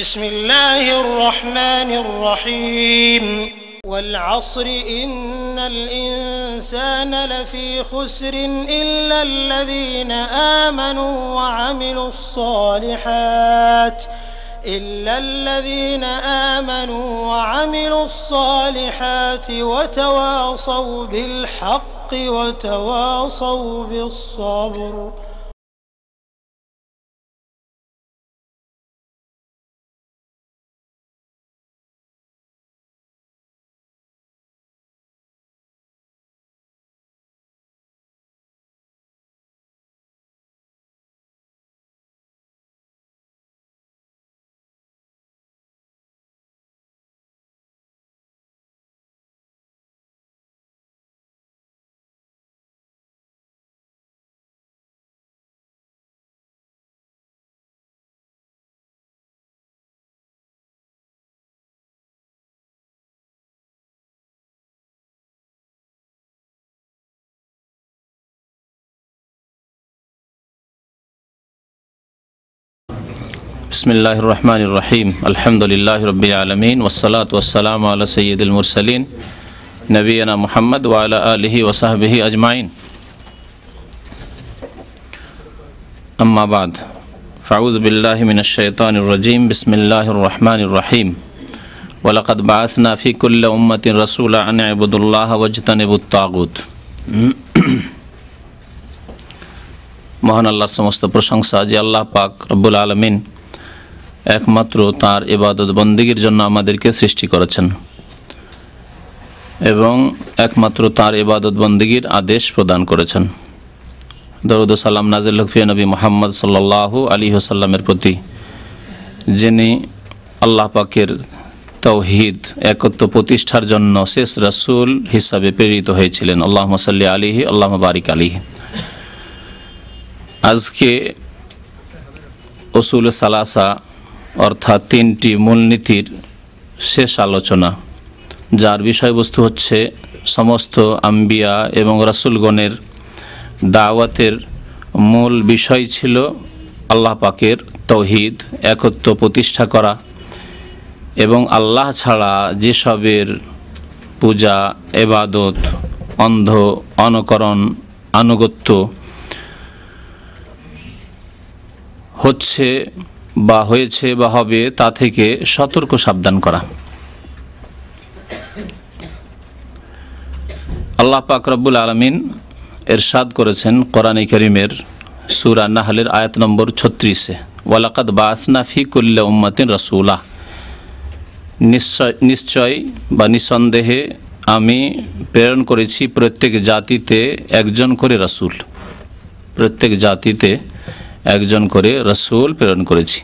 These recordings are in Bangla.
بسم الله الرحمن الرحيم والعصر إن الإنسان لفي خسر إلا الذين آمنوا وعملوا الصالحات وتواصوا بالحق وتواصوا بالصبر. بسم الله الرحمن الرحيم الحمد لله رب العالمين والصلاة والسلام على سيد المرسلين نبينا محمد وعلى آله وصحبه أجمعين أما بعد فأعوذ بالله من الشيطان الرجيم بسم الله الرحمن الرحيم ولقد بعثنا في كل أمة رسولا أن اعبدوا الله واجتنبوا الطاغوت মহান আল্লাহর সমস্ত প্রশংসা যে আল্লাহ পাক রব্বুল আলামিন একমাত্র তার ইবাদত বন্দেগীর জন্য আমাদেরকে সৃষ্টি করেছেন এবং একমাত্র তার ইবাদত বন্দেগীর আদেশ প্রদান করেছেন। দরুদ ও সালাম নাজিল হোক নবী মুহাম্মদ সাল্লাল্লাহু আলাইহি ওয়াসাল্লামের প্রতি, যিনি আল্লাহ পাকের তাওহীদ একত্ব প্রতিষ্ঠার জন্য শেষ রাসূল হিসাবে প্রেরিত হয়েছিলেন। আল্লাহুম্মা সাল্লি আলাইহি আল্লাহুম্মা বারিক আলাইহি। আজকে উসুল সালাসা অর্থাৎ তিনটি মূলনীতির শেষ আলোচনা, যার বিষয়বস্তু হচ্ছে সমস্ত আম্বিয়া এবং রাসূলগণের দাওয়াতের মূল বিষয় ছিল আল্লাহ পাকের তাওহীদ একত্ব প্রতিষ্ঠা করা এবং আল্লাহ ছাড়া যেসবের পূজা ইবাদত অন্ধ অনুকরণ আনুগত্য হচ্ছে বা হয়েছে বা হবে তা থেকে সতর্ক সাবধান করা। আল্লাহ পাক রব্বুল আলামিন ইরশাদ করেছেন কোরআনে কারীমের সূরা নাহলের আয়াত নম্বর 36-এ, ওয়ালাকাদ বাআসনা ফি কুল্লি উম্মাতিন রাসূলা, নিশ্চয় বা নিঃসন্দেহে আমি প্রেরণ করেছি প্রত্যেক জাতিতে একজন করে রাসূল, প্রত্যেক জাতিতে একজন করে রাসূল প্রেরণ করেছি।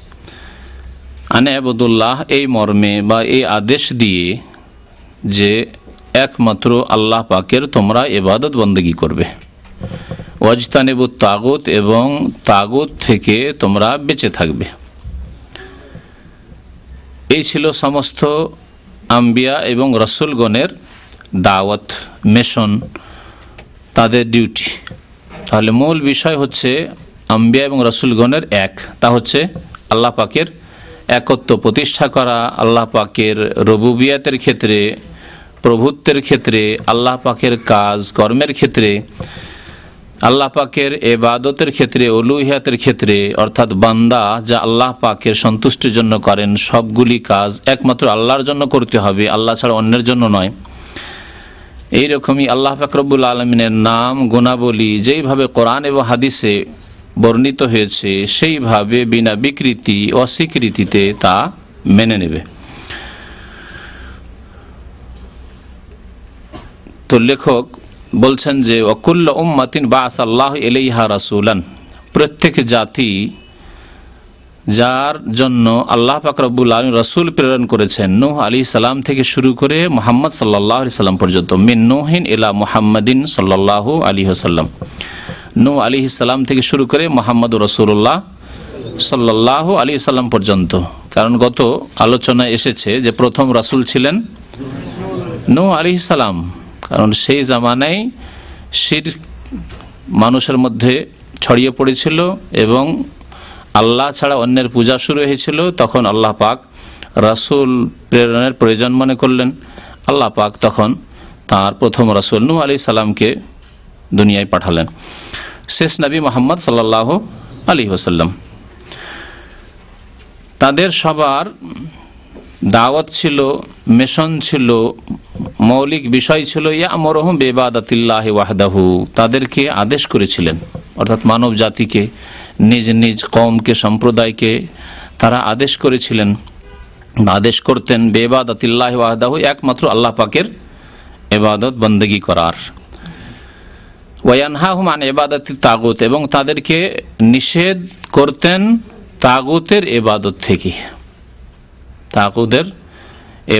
আনে আবুদুল্লাহ এই মর্মে বা এই আদেশ দিয়ে যে একমাত্র আল্লাহ পাকের তোমরা ইবাদত বন্দেগী করবে, ওয়াজতানিবুত তাগুত এবং তাগুত থেকে তোমরা বেঁচে থাকবে। এই ছিল সমস্ত আম্বিয়া এবং রাসূলগণের দাওয়াত মিশন, তাদের ডিউটি। তাহলে মূল বিষয় হচ্ছে আম্বিয়া এবং রাসূলগণের এক, তা হচ্ছে আল্লাহ পাকের একত্ব প্রতিষ্ঠা করা, আল্লাহ পাকের রুবুবিয়াতের ক্ষেত্রে প্রভুত্বের ক্ষেত্রে আল্লাহ পাকের কাজ কর্মের ক্ষেত্রে আল্লাহ পাকের ইবাদতের ক্ষেত্রে উলুহিয়াতের ক্ষেত্রে অর্থাৎ বান্দা যা আল্লাহ পাকের সন্তুষ্টির জন্য করেন সবগুলি কাজ একমাত্র আল্লাহর জন্য করতে হবে, আল্লাহ ছাড়া অন্যের জন্য নয়। এইরকমই আল্লাহ পাক রব্বুল আলামিনের নাম গুণাবলী যেইভাবে কোরআন এবং হাদিসে বর্ণিত হয়েছে সেইভাবে বিনা বিকৃতি অস্বীকৃতিতে তা মেনে নেবে। তো লেখক বলছেন যে ওয়াকুল্লু উম্মাতিন বাআসাল্লাহু ইলাইহা রাসূলান, প্রত্যেক জাতি যার জন্য আল্লাহ পাক রব্বুল আলামিন রাসূল প্রেরণ করেছেন, নূহ আলাইহিস সালাম থেকে শুরু করে মুহাম্মদ সাল্লাল্লাহু আলাইহি সাল্লাম পর্যন্ত, মিন নূহিন ইলা মুহাম্মাদিন সাল্লাল্লাহু আলাইহি ওয়াসাল্লাম, নূহ আলাইহিস সালাম থেকে শুরু করে মুহাম্মদুর রাসূলুল্লাহ সাল্লাল্লাহু আলাইহি সাল্লাম পর্যন্ত। কারণ গত আলোচনায় এসেছে যে প্রথম রাসূল ছিলেন নূহ আলাইহিস সালাম, কারণ সেই জামানায় শিরক মানুষের মধ্যে ছড়িয়ে পড়েছিল এবং আল্লাহ ছাড়া অন্যের পূজা শুরু হয়েছিল, তখন আল্লাহ পাক রাসূল প্রেরণের প্রয়োজন মনে করলেন। আল্লাহ পাক তখন তার প্রথম রাসূল নূহ আলাইহিস সালামকে দুনিয়ায় পাঠালেন, শেষ নবী মুহাম্মদ সাল্লাল্লাহু আলাইহি ওয়াসাল্লাম। তাদের সবার দাওয়াত ছিল, মিশন ছিল, মৌলিক বিষয় ছিল ইয়ামুরুহুম বিইবাদাতিল্লাহি ওয়াহদাহু, তাদেরকে আদেশ করেছিলেন, অর্থাৎ মানব জাতিকে, নিজ নিজ কওমকে, সম্প্রদায়কে তারা আদেশ করেছিলেন, আদেশ করতেন বিইবাদাতিল্লাহি ওয়াহদাহু, একমাত্র আল্লাহ পাকের ইবাদত বন্দেগী করার। ওয়ায়ানহাহুম আন ইবাদাতিত তাগুত, এবং তাদেরকে নিষেধ করতেন তাগুতের ইবাদত থেকে, তাগুতের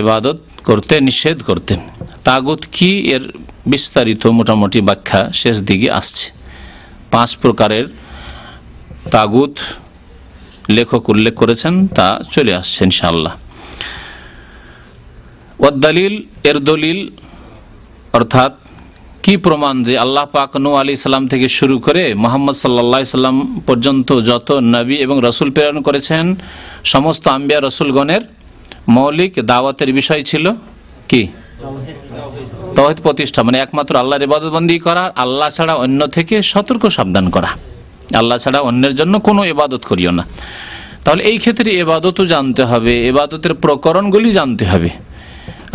ইবাদত করতে নিষেধ করতেন। তাগুত কি, এর বিস্তারিত মোটামুটি ব্যাখ্যা শেষ দিকে আসছে। 5 প্রকারের তাগুত লেখক উল্লেখ করেছেন, তা চলে আসছে ইনশাআল্লাহ। ওয়াদ-দালিল, এর দলিল অর্থাৎ কি প্রমাণ যে আল্লাহ পাক নূহ আলাইহিস সালাম থেকে শুরু করে মুহাম্মদ সাল্লাল্লাহু আলাইহি সাল্লাম পর্যন্ত যত নবী এবং রাসূল প্রেরণ করেছেন, সমস্ত আম্বিয়া রাসূলগণের মৌলিক দাওয়াতের বিষয় ছিল কি? তাওহীদ প্রতিষ্ঠা, মানে একমাত্র আল্লাহর ইবাদত বন্দেগী করা, আল্লাহ ছাড়া অন্য থেকে সতর্ক সাবধান করা, আল্লাহ ছাড়া অন্যের জন্য কোনো ইবাদত করিও না। তাহলে এই ক্ষেত্রে ইবাদতও জানতে হবে, ইবাদতের প্রকরণগুলি জানতে হবে।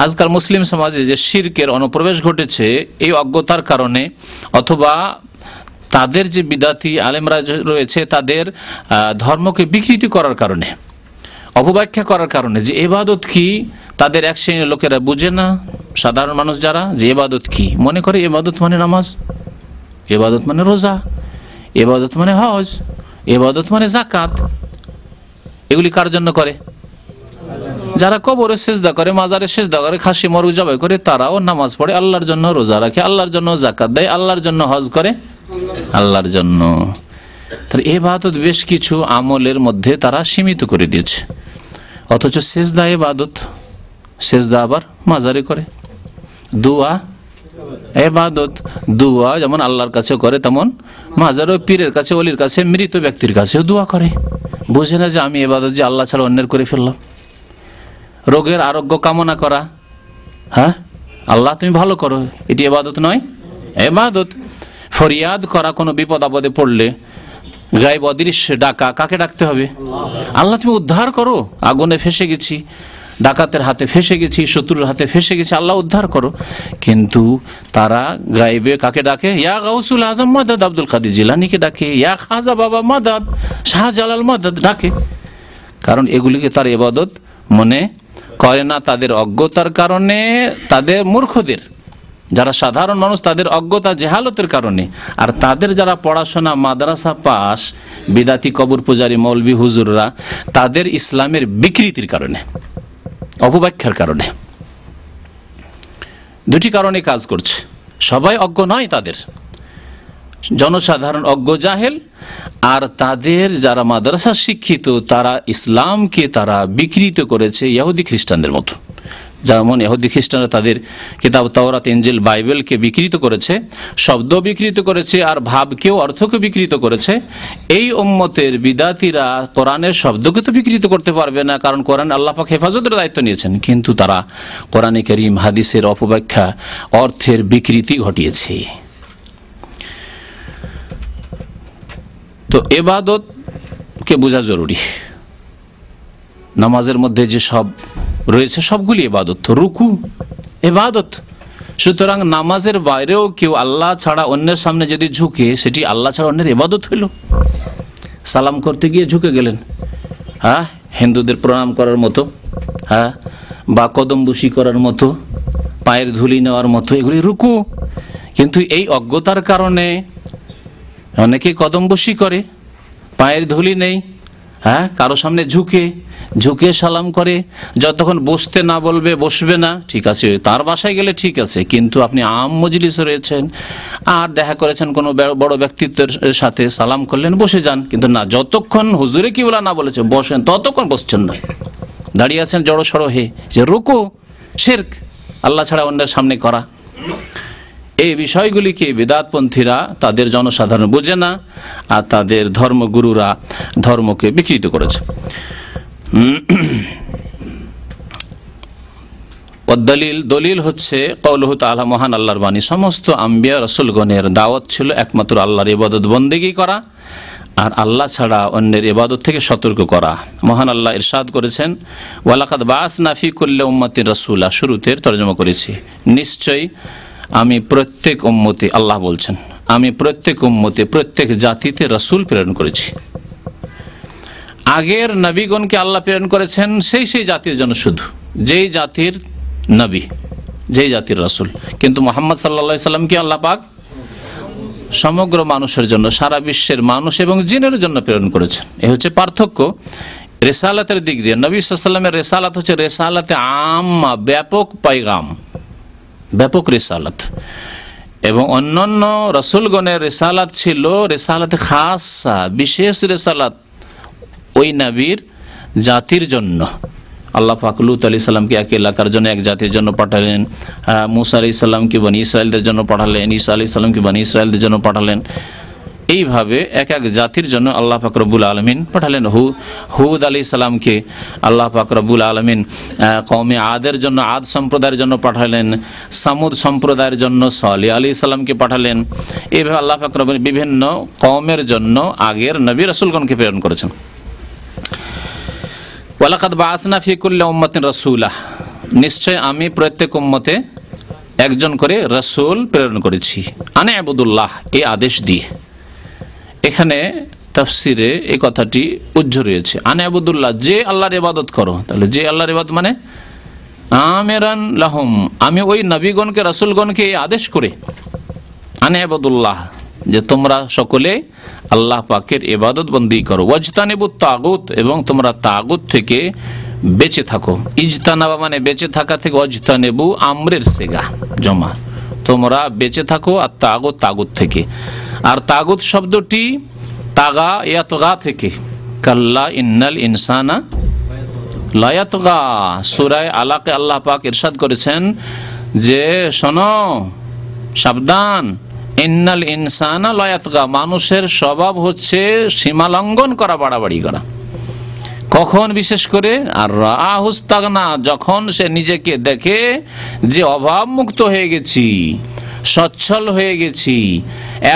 আজকাল মুসলিম সমাজে যে শিরকের অনুপ্রবেশ ঘটেছে, এই অজ্ঞতার কারণে অথবা তাদের যে বিদাতি আলেমরা রয়েছে তাদের ধর্মকে বিকৃতি করার কারণে, অপব্যাখ্যা করার কারণে, যে ইবাদত কি তাদের এক শ্রেণীর লোকেরা বুঝে না। সাধারণ মানুষ যারা, যে ইবাদত কি মনে করে, ইবাদত মানে নামাজ, ইবাদত মানে রোজা, ইবাদত মানে হজ, ইবাদত মানে যাকাত। এগুলি কার জন্য করে? যারা কবরে সিজদা করে, মাজারে সিজদা করে, খাসি মরু জবাই করে, তারাও নামাজ পড়ে আল্লাহর জন্য, রোজা রাখে আল্লাহর জন্য, যাকাত দেয় আল্লাহর জন্য, হজ করে আল্লাহর জন্য। তাহলে ইবাদত বেশ কিছু আমলের মধ্যে তারা সীমিত করে দিয়েছে। অথচ সিজদা ইবাদত, সিজদা আবার মাজারে করে। দোয়া ইবাদত, দোয়া যেমন আল্লাহর কাছে করে, তেমন মাজারে পীরের কাছে, ওলির কাছে, মৃত ব্যক্তির কাছেও দোয়া করে। বুঝে না যে আমি ইবাদত যে আল্লাহ ছাড়া অন্যের করে ফেললাম। রোগের আরোগ্য কামনা করা, হ্যাঁ আল্লাহ তুমি ভালো করো, এটি ইবাদত নয়? ইবাদত। ফরিয়াদ করা, কোনো বিপদ আপদে পড়লে গায়েব অদৃশ্যে ডাকা, কাকে ডাকতে হবে? আল্লাহ তুমি উদ্ধার করো, আগুনে ফেসে গেছি, ডাকাতের হাতে ফেসে গেছি, শত্রুর হাতে ফেসে গেছি, আল্লাহ উদ্ধার করো। কিন্তু তারা গায়েবে কাকে ডাকে? ইয়া গাউসুল আজম মাদাদ, আব্দুল কাদের জিলানীকে ডাকে, ইয়া খাজা বাবা মাদাদ, শাহজালাল মাদাদ ডাকে। কারণ এগুলিকে তার ইবাদত মনে করে না, তাদের অজ্ঞতার কারণে, তাদের মূর্খদের, যারা সাধারণ মানুষ তাদের অজ্ঞতা জেহালতের কারণে, আর তাদের যারা পড়াশোনা মাদ্রাসা পাস বিদাতি কবর পূজারী মৌলভী হুজুররা, তাদের ইসলামের বিকৃতির কারণে, অপব্যাখ্যার কারণে। দুটি কারণে কাজ করছে। সবাই অজ্ঞ নয়, তাদের জনসাধারণ অজ্ঞ, জাহেল, আর তাদের যারা মাদ্রাসা শিক্ষিত তারা ইসলামকে তারা বিকৃত করেছে ইহুদি খ্রিস্টানদের মতো। যেমন ইহুদি খ্রিস্টানরা তাদের কিতাব তাওরাত, ইনজিল, বাইবেলকে বিকৃত করেছে, শব্দ বিকৃত করেছে, আর ভাবকেও, অর্থকে বিকৃত করেছে। এই উম্মতের বিদাতিরা কোরআনের শব্দকে তো বিকৃত করতে পারবে না, কারণ কোরআন আল্লাহ পাক হেফাজতের দায়িত্ব নিয়েছেন, কিন্তু তারা কোরআনে কারীম, হাদিসের অপব্যাখ্যা, অর্থের বিকৃতি ঘটিয়েছে। তো ইবাদতকে বোঝা জরুরি। নামাজের মধ্যে যে সব রয়েছে সবগুলি ইবাদত, রুকু ইবাদত। সুতরাং নামাজের বাইরেও কেউ আল্লাহ ছাড়া অন্যের সামনে যদি ঝুঁকে, সেটি আল্লাহ ছাড়া অন্যের ইবাদত হইল। সালাম করতে গিয়ে ঝুঁকে গেলেন, হ্যাঁ, হিন্দুদের প্রণাম করার মতো, হ্যাঁ, বা কদমবুসি করার মতো, পায়ের ধুলি নেওয়ার মতো, এগুলি রুকু। কিন্তু এই অজ্ঞতার কারণে অনেকে কদমবুসি করে, পায়ের ধুলি নেই, হ্যাঁ, কারো সামনে ঝুঁকে ঝুঁকে সালাম করে। যতক্ষণ বসতে না বলবে বসবে না, ঠিক আছে, তার বাসায় গেলে ঠিক আছে, কিন্তু আপনি আম মজলিসে রয়েছেন আর দেখা করেছেন কোনো বড় ব্যক্তিত্বের সাথে, সালাম করলেন, বসে যান। কিন্তু না, যতক্ষণ হুজুরে কি বলা না বলেছে বসেন, ততক্ষণ বসছেন না, দাঁড়িয়ে আছেন জড়ো সড়ো হে। যে রুকু শিরক, আল্লাহ ছাড়া অন্যের সামনে করা। এই বিষয়গুলিকে বিদআতপন্থীরা তাদের জনসাধারণ বোঝে না, আর তাদের ধর্মগুরুরা ধর্মকে বিকৃত করেছে। দলিল হচ্ছে কওলুহু তাআলা, মহান আল্লাহর বাণী, সমস্ত আম্বিয়া রাসূলগণের দাওয়াত ছিল একমাত্র আল্লাহর ইবাদত বন্দেগী করা আর আল্লাহ ছাড়া অন্যের ইবাদত থেকে সতর্ক করা। মহান আল্লাহ ইরশাদ করেছেন, ওয়ালাকাদ বাআসনা ফি কুল্লি উম্মাতিন রাসূলা, শুরুতে তরজমা করেছি, নিশ্চয়ই আমি প্রত্যেক উম্মতে, আল্লাহ বলছেন, আমি প্রত্যেক উম্মতে, প্রত্যেক জাতিতে রাসূল প্রেরণ করেছি। আগের নবীগণকে আল্লাহ প্রেরণ করেছেন সেই সেই জাতির জন্য, শুধু যেই জাতির নবী, যেই জাতির রাসূল। কিন্তু মুহাম্মদ সাল্লাল্লাহু আলাইহি সাল্লামকে আল্লাহ পাক সমগ্র মানুষের জন্য, সারা বিশ্বের মানুষ এবং জিনের জন্য প্রেরণ করেছেন। এ হচ্ছে পার্থক্য রিসালাতের দিক দিয়ে। নবী সাল্লাল্লাহু আলাইহি সাল্লামের রিসালাত হচ্ছে রিসালাতে আম্মা, ব্যাপক পায়গাম, ব্যাপক রিসালাত, এবং অন্যান্য রাসূলগণের রিসালাত ছিল রিসালাতে খাসা, বিশেষ রিসালাত ওই নবীর জাতির জন্য। আল্লাহ পাক লূত আলাইহিস সালামকে এক এলাকার জন্য, এক জাতির জন্য পাঠালেন, মূসা আলাইহিস সালামকে বনি ইসরাইলদের জন্য পাঠালেন, ঈসা আলাইহিস সালামকে বনি ইসরাইলদের জন্য পাঠালেন। এইভাবে এক এক জাতির জন্য আল্লাহ পাক রব্বুল আলামিন পাঠালেন। হুদ আলাইহিস সালামকে আল্লাহ পাক রব্বুল আলামিন কওমে আদের জন্য, আদ সম্প্রদায়ের জন্য পাঠালেন। সামুদ সম্প্রদায়ের জন্য সালেহ আলাইহিস সালামকে পাঠালেন। এইভাবে আল্লাহ পাক রব্বুল বিভিন্ন কওমের জন্য আগের নবী রাসূলগণকে প্রেরণ করেছেন। ওয়ালাকাদ বাআসনা ফি কুল্লি উম্মাতিন রাসূলা, নিশ্চয় আমি প্রত্যেক উম্মতে একজন করে রাসূল প্রেরণ করেছি। আনে আবুদুল্লাহ, এই আদেশ দিয়ে। এখানে তাফসিরে এই কথাটি উজ্জ্ব রয়েছে, আনে আবুদুল্লাহ, যে আল্লাহর ইবাদত করো। তাহলে যে আল্লাহর ইবাদত মানে আমিরান লাহুম, আমি ওই নবীগণকে, রাসূলগণকে এই আদেশ করে, আনে আবুদুল্লাহ, যে তোমরা সকলে আল্লাহ পাকের ইবাদত বন্দি করো। ওয়াজতানিবুত তাগুত, এবং তোমরা তাগুত থেকে বেঁচে থাকো। ইজতানাবা মানে বেঁচে থাকা থেকে, ওয়াজতানিবু আমরের সেগা জমা, তোমরা বেঁচে থাকো আর তাগুত, তাগুত থেকে। আর তাগুত শব্দটি তাগা ইয়াতগা থেকে, কাল্লা ইন্নাল ইনসানা লা ইয়াতগা, সূরা আলাকে আল্লাহ পাক ইরশাদ করেছেন যে শোনো, সাবধান, ইন্নাল ইনসানা লা ইয়াতগা, মানুষের স্বভাব হচ্ছে সীমা লঙ্ঘন করা, বাড়াবাড়ি করা। কখন? বিশেষ করে আর রাহুস্তাগনা, যখন সে নিজেকে দেখে যে অভাব মুক্ত হয়ে গেছি, সচ্ছল হয়ে গেছি,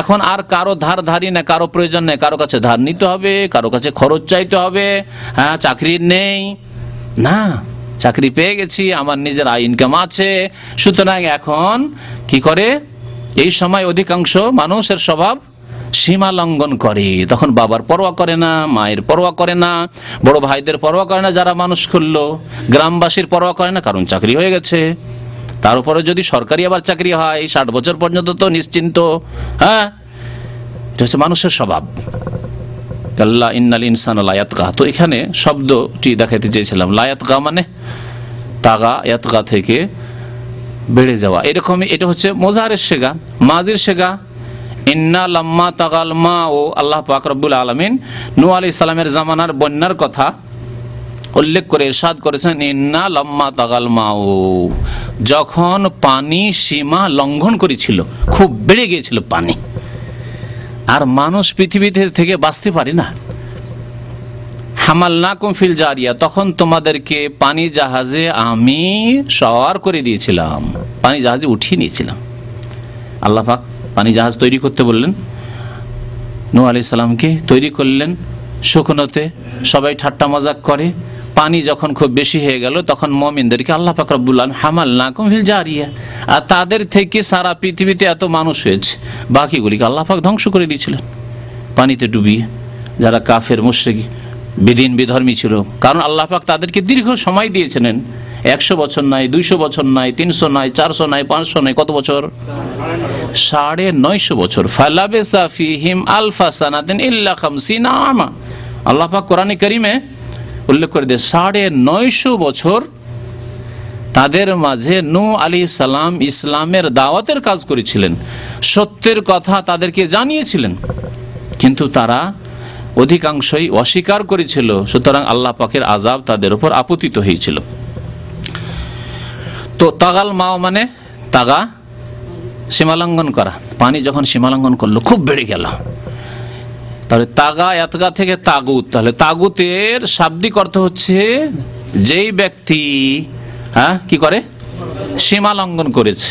এখন আর কারো ধার ধারি না, কারো প্রয়োজন নেই, কারো কাছে ধার নিতে হবে, কারো কাছে খরচ চাইতে হবে। হ্যাঁ, চাকরি নেই না, চাকরি পেয়ে গেছি, আমার নিজের আয় ইনকাম আছে, সুতরাং এখন কি করে? এই সময় অধিকাংশ মানুষের স্বভাব সীমা লঙ্ঘন করে। তখন বাবার পরোয়া করে না, মায়ের পরোয়া করে না, বড় ভাইদের পরোয়া করে না যারা মানুষ করলো, গ্রামবাসীর পরোয়া করে না, কারণ চাকরি হয়ে গেছে। তার উপরে যদি সরকারি আবার চাকরি হয়, 60 বছর পর্যন্ত তো নিশ্চিন্ত। হ্যাঁ, এটা হচ্ছে মানুষের স্বভাব। কাল্লা ইন্নাল ইনসানা লা ইয়াতগা। তো এখানে শব্দটি দেখাতে চেয়েছিলাম, লা ইয়াতগা মানে তাগা, ইয়াতগা থেকে বেড়ে যাওয়া, এরকমই। এটা হচ্ছে মুজাহারের সেগা, মাজির সেগা। ইন্না লাম্মা তাগাল মা, ও আল্লাহ পাক রব্বুল আলামিন নূহ আলাইহিস সালামের জামানার বন্যার কথা উল্লেখ করে ইরশাদ করেছেন, ইন্না লাম্মা তাগাল মা, ও যখন পানি সীমা লঙ্ঘন করেছিল, খুব বেড়ে গিয়েছিল পানি, আর মানুষ পৃথিবীতে থেকে বাঁচতে পারে না। হামালনাকুম ফিল জারিয়া, তখন তোমাদেরকে পানি জাহাজে আমি সওয়ার করে দিয়েছিলাম, পানি জাহাজে উঠিয়ে নিয়েছিলাম। আল্লাহ পাক পানি জাহাজ তৈরি করতে বললেন, নূহ আলাইহিস সালামকে তৈরি করলেন শুকনোতে, সবাই ঠাট্টা মজাক করে। পানি যখন খুব বেশি হয়ে গেল, তখন মুমিনদেরকে আল্লাহ পাক রব্বুল আলামিন হামালনাকুম ফিল জারিয়া, আর তাদের থেকে সারা পৃথিবীতে এত মানুষ হয়েছে, বাকিগুলিকে আল্লাহ পাক ধ্বংস করে দিয়েছিলেন পানিতে ডুবিয়ে, যারা কাফের মুশরিক বিদিন বিধর্মী ছিল। কারণ আল্লাহ পাক তাদেরকে দীর্ঘ সময় দিয়েছিলেন, 100 বছর নয়, 200 বছর নয়, 300 নয়, 400 নয়, 500 নয়, কত বছর? 950 বছর। ফালাবিসা ফিহিম আলফা সানাতিন ইল্লা 50 আমা, আল্লাহ পাক কোরআনে কারীমে উল্লেখ করে দিয়ে 950 বছর তাদের মাঝে নূহ আলাইহিস সালাম ইসলামের দাওয়াতের কাজ করেছিলেন, সত্যের কথা তাদেরকে জানিয়েছিলেন, কিন্তু তারা অধিকাংশই অস্বীকার করেছিল। সুতরাং আল্লাহ পাকের আযাব তাদের উপর আপতিত হয়েছিল। তো তাগাল মাও মানে তাগা সীমালঙ্ঘন করা, পানি যখন সীমালঙ্ঘন করলো খুব বেড়ে গেল, তাহলে তাগা এতগা থেকে তাগুত, তাহলে তাগুতের শাব্দিক অর্থ হচ্ছে যেই ব্যক্তি কি করে, সীমা লঙ্ঘন করেছে,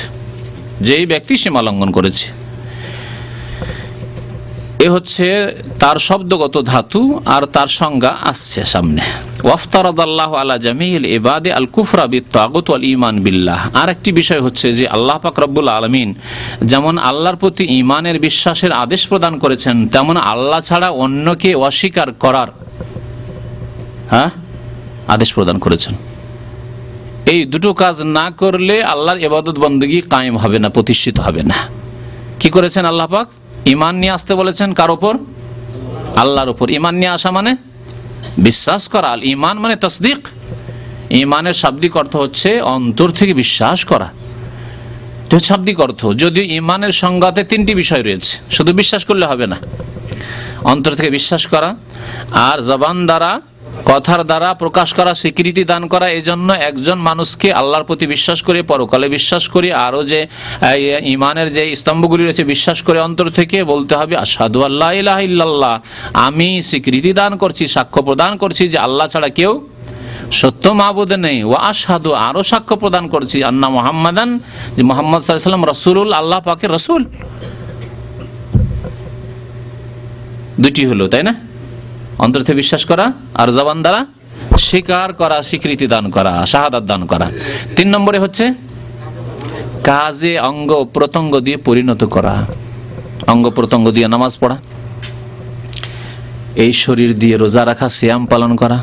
যেই ব্যক্তি সীমা লঙ্ঘন করেছে, এ হচ্ছে তার শব্দগত ধাতু আর তার সংজ্ঞা আসছে সামনে। ওয়াফতারাদাল্লাহু আলা জামিল ইবাদি আল কুফরা বিত-তাগুত ওয়াল ঈমান বিল্লাহ। আর একটি বিষয় হচ্ছে যে আল্লাহ পাক রব্বুল আলামিন যেমন আল্লাহর প্রতি ঈমানের বিশ্বাসের আদেশ প্রদান করেছেন, তেমন আল্লাহ ছাড়া অন্যকে অস্বীকার করার আদেশ প্রদান করেছেন। এই দুটো কাজ না করলে আল্লাহর ইবাদত বন্দেগী কায়েম হবে না, প্রতিষ্ঠিত হবে না। কি করেছেন আল্লাহ পাক? ঈমান নিয়ে আসতে বলেছেন কার উপর? আল্লাহর উপর। ঈমান নিয়ে আসা মানে বিশ্বাস করা। আল ঈমান মানে তাসদীক। ঈমানের শাব্দিক অর্থ হচ্ছে অন্তর থেকে বিশ্বাস করা, এটা শাব্দিক অর্থ। যদিও ঈমানের সংজ্ঞাতে তিনটি বিষয় রয়েছে, শুধু বিশ্বাস করলে হবে না, অন্তর থেকে বিশ্বাস করা আর জবান দ্বারা, কথার দ্বারা প্রকাশ করা, স্বীকৃতি দান করা। এই জন্য একজন মানুষকে আল্লাহর প্রতি বিশ্বাস করে, পরকালে বিশ্বাস করে, আরো যে ঈমানের যে স্তম্ভগুলি রয়েছে বিশ্বাস করে অন্তর থেকে বলতে হবে আশহাদু আল্লা ইলাহা ইল্লাল্লাহ, আমি স্বীকৃতি দান করছি, সাক্ষ্য প্রদান করছি যে আল্লাহ ছাড়া কেউ সত্য মাবুদ নেই। ওয়া আশহাদু, আরো সাক্ষ্য প্রদান করছি আন্না মুহাম্মাদান, যে মুহাম্মদ সাল্লাল্লাহু আলাইহি ওয়াসাল্লাম রাসূলুল, আল্লাহ পাকের রাসূল। দুটি হলো, তাই না? অন্তর থেকে বিশ্বাস করা আর জবান দ্বারা স্বীকার করা, স্বীকৃতি দান করা, শাহাদাত দান করা। 3 নম্বরে হচ্ছে কাজে অঙ্গ প্রত্যঙ্গ দিয়ে পরিণত করা, অঙ্গ প্রত্যঙ্গ দিয়ে নামাজ পড়া, এই শরীর দিয়ে রোজা রাখা, সিয়াম পালন করা।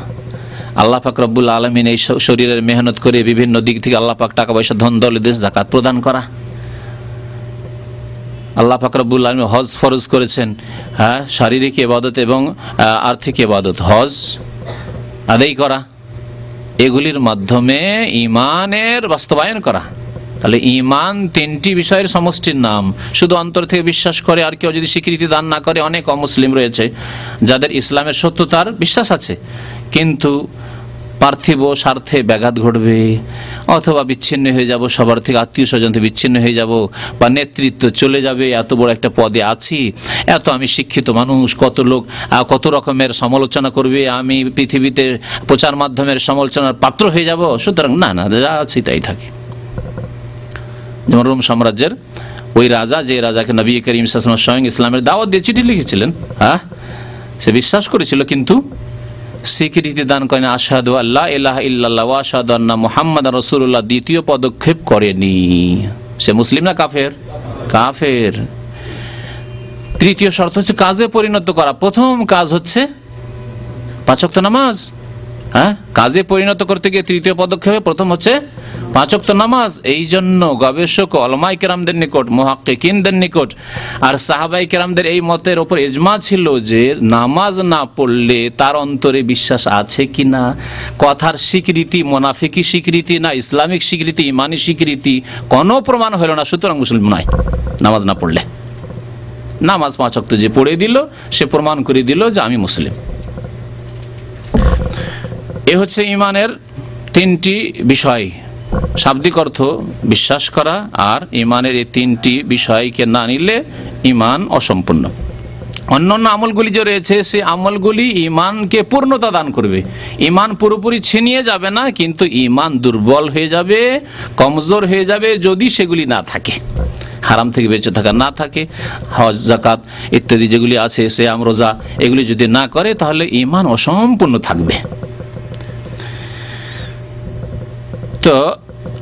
আল্লাহ পাক রব্বুল আলামিন এই শরীরের মেহনত করে বিভিন্ন দিক থেকে আল্লাহ পাক টাকা পয়সা, ধন দৌলত, যাকাত প্রদান করা। আল্লাহ পাক রব্বুল আলামিন হজ ফরজ করেছেন, শারীরিক ইবাদত এবং আর্থিক ইবাদত, হজ আদায় করা, এগুলির মাধ্যমে ঈমানের বাস্তবায়ন করা। তাহলে ঈমান 3টি বিষয়ের সমষ্টির নাম। শুধু অন্তর থেকে বিশ্বাস করে আর কেউ যদি স্বীকৃতি দান না করে, অনেক অমুসলিম রয়েছে যাদের ইসলামের সত্যতার বিশ্বাস আছে, কিন্তু পার্থিব স্বার্থে ব্যাঘাত ঘটবে, অথবা বিচ্ছিন্ন হয়ে যাব, সবার থেকে আত্মীয় স্বজন থেকে বিচ্ছিন্ন হয়ে যাব, বা নেতৃত্ব চলে যাবে, এত বড় একটা পদে আছি, এত আমি শিক্ষিত মানুষ, কত লোক কত রকমের সমালোচনা করবে, আমি পৃথিবীতে প্রচার মাধ্যমের সমালোচনার পাত্র হয়ে যাব, সুতরাং না না, যা আছি তাই থাকে। যেমন রোম সাম্রাজ্যের ওই রাজা, যে রাজাকে নবী করিম সাল্লাল্লাহু আলাইহি ওয়াসাল্লাম স্বয়ং ইসলামের দাওয়াত দিয়ে চিঠি লিখেছিলেন, সে বিশ্বাস করেছিল কিন্তু স্বীকৃতি দান করেন আশহাদু আল্লা ইলাহা ইল্লাল্লাহ ওয়া আশহাদু আন্না মুহাম্মাদার রাসূলুল্লাহ, দ্বিতীয় পদক্ষেপ করেনি। সে মুসলিম না কাফের? কাফের। তৃতীয় শর্ত হচ্ছে কাজে পরিণত করা। প্রথম কাজ হচ্ছে 5 ওয়াক্ত নামাজ। কাজে পরিণত করতে গিয়ে তৃতীয় পদক্ষেপে প্রথম হচ্ছে 5 ওয়াক্ত নামাজ। এই জন্য গবেষক ওলামায়ে কেরামদের নিকট, মুহাক্কিকিনদের নিকট আর সাহাবায়ে কেরামদের এই মতের উপর ইজমা ছিল যে নামাজ না পড়লে তার অন্তরে বিশ্বাস আছে কিনা, কথার স্বীকৃতি মুনাফিকি স্বীকৃতি না ইসলামিক স্বীকৃতি, ইমানি স্বীকৃতি, কোনো প্রমাণ হলো না, সুতরাং মুসলিম নয় নামাজ না পড়লে। নামাজ 5 ওয়াক্ত যে পড়ে দিল, সে প্রমাণ করে দিল যে আমি মুসলিম। এ হচ্ছে ঈমানের 3টি বিষয়। শাব্দিক অর্থ বিশ্বাস করা, আর ঈমানের এই 3টি বিষয়কে না নিলে ঈমান অসম্পূর্ণ। অন্যান্য আমলগুলি যে রয়েছে, সেই আমলগুলি ঈমানকে পূর্ণতা দান করবে। ঈমান পুরোপুরি ছিনিয়ে যাবে না, কিন্তু ঈমান দুর্বল হয়ে যাবে, কমজোর হয়ে যাবে যদি সেগুলি না থাকে, হারাম থেকে বেঁচে থাকা না থাকে, হজ যাকাত ইত্যাদি যেগুলি আছে, সিয়াম রোজা, এগুলি যদি না করে তাহলে ঈমান অসম্পূর্ণ থাকবে। তো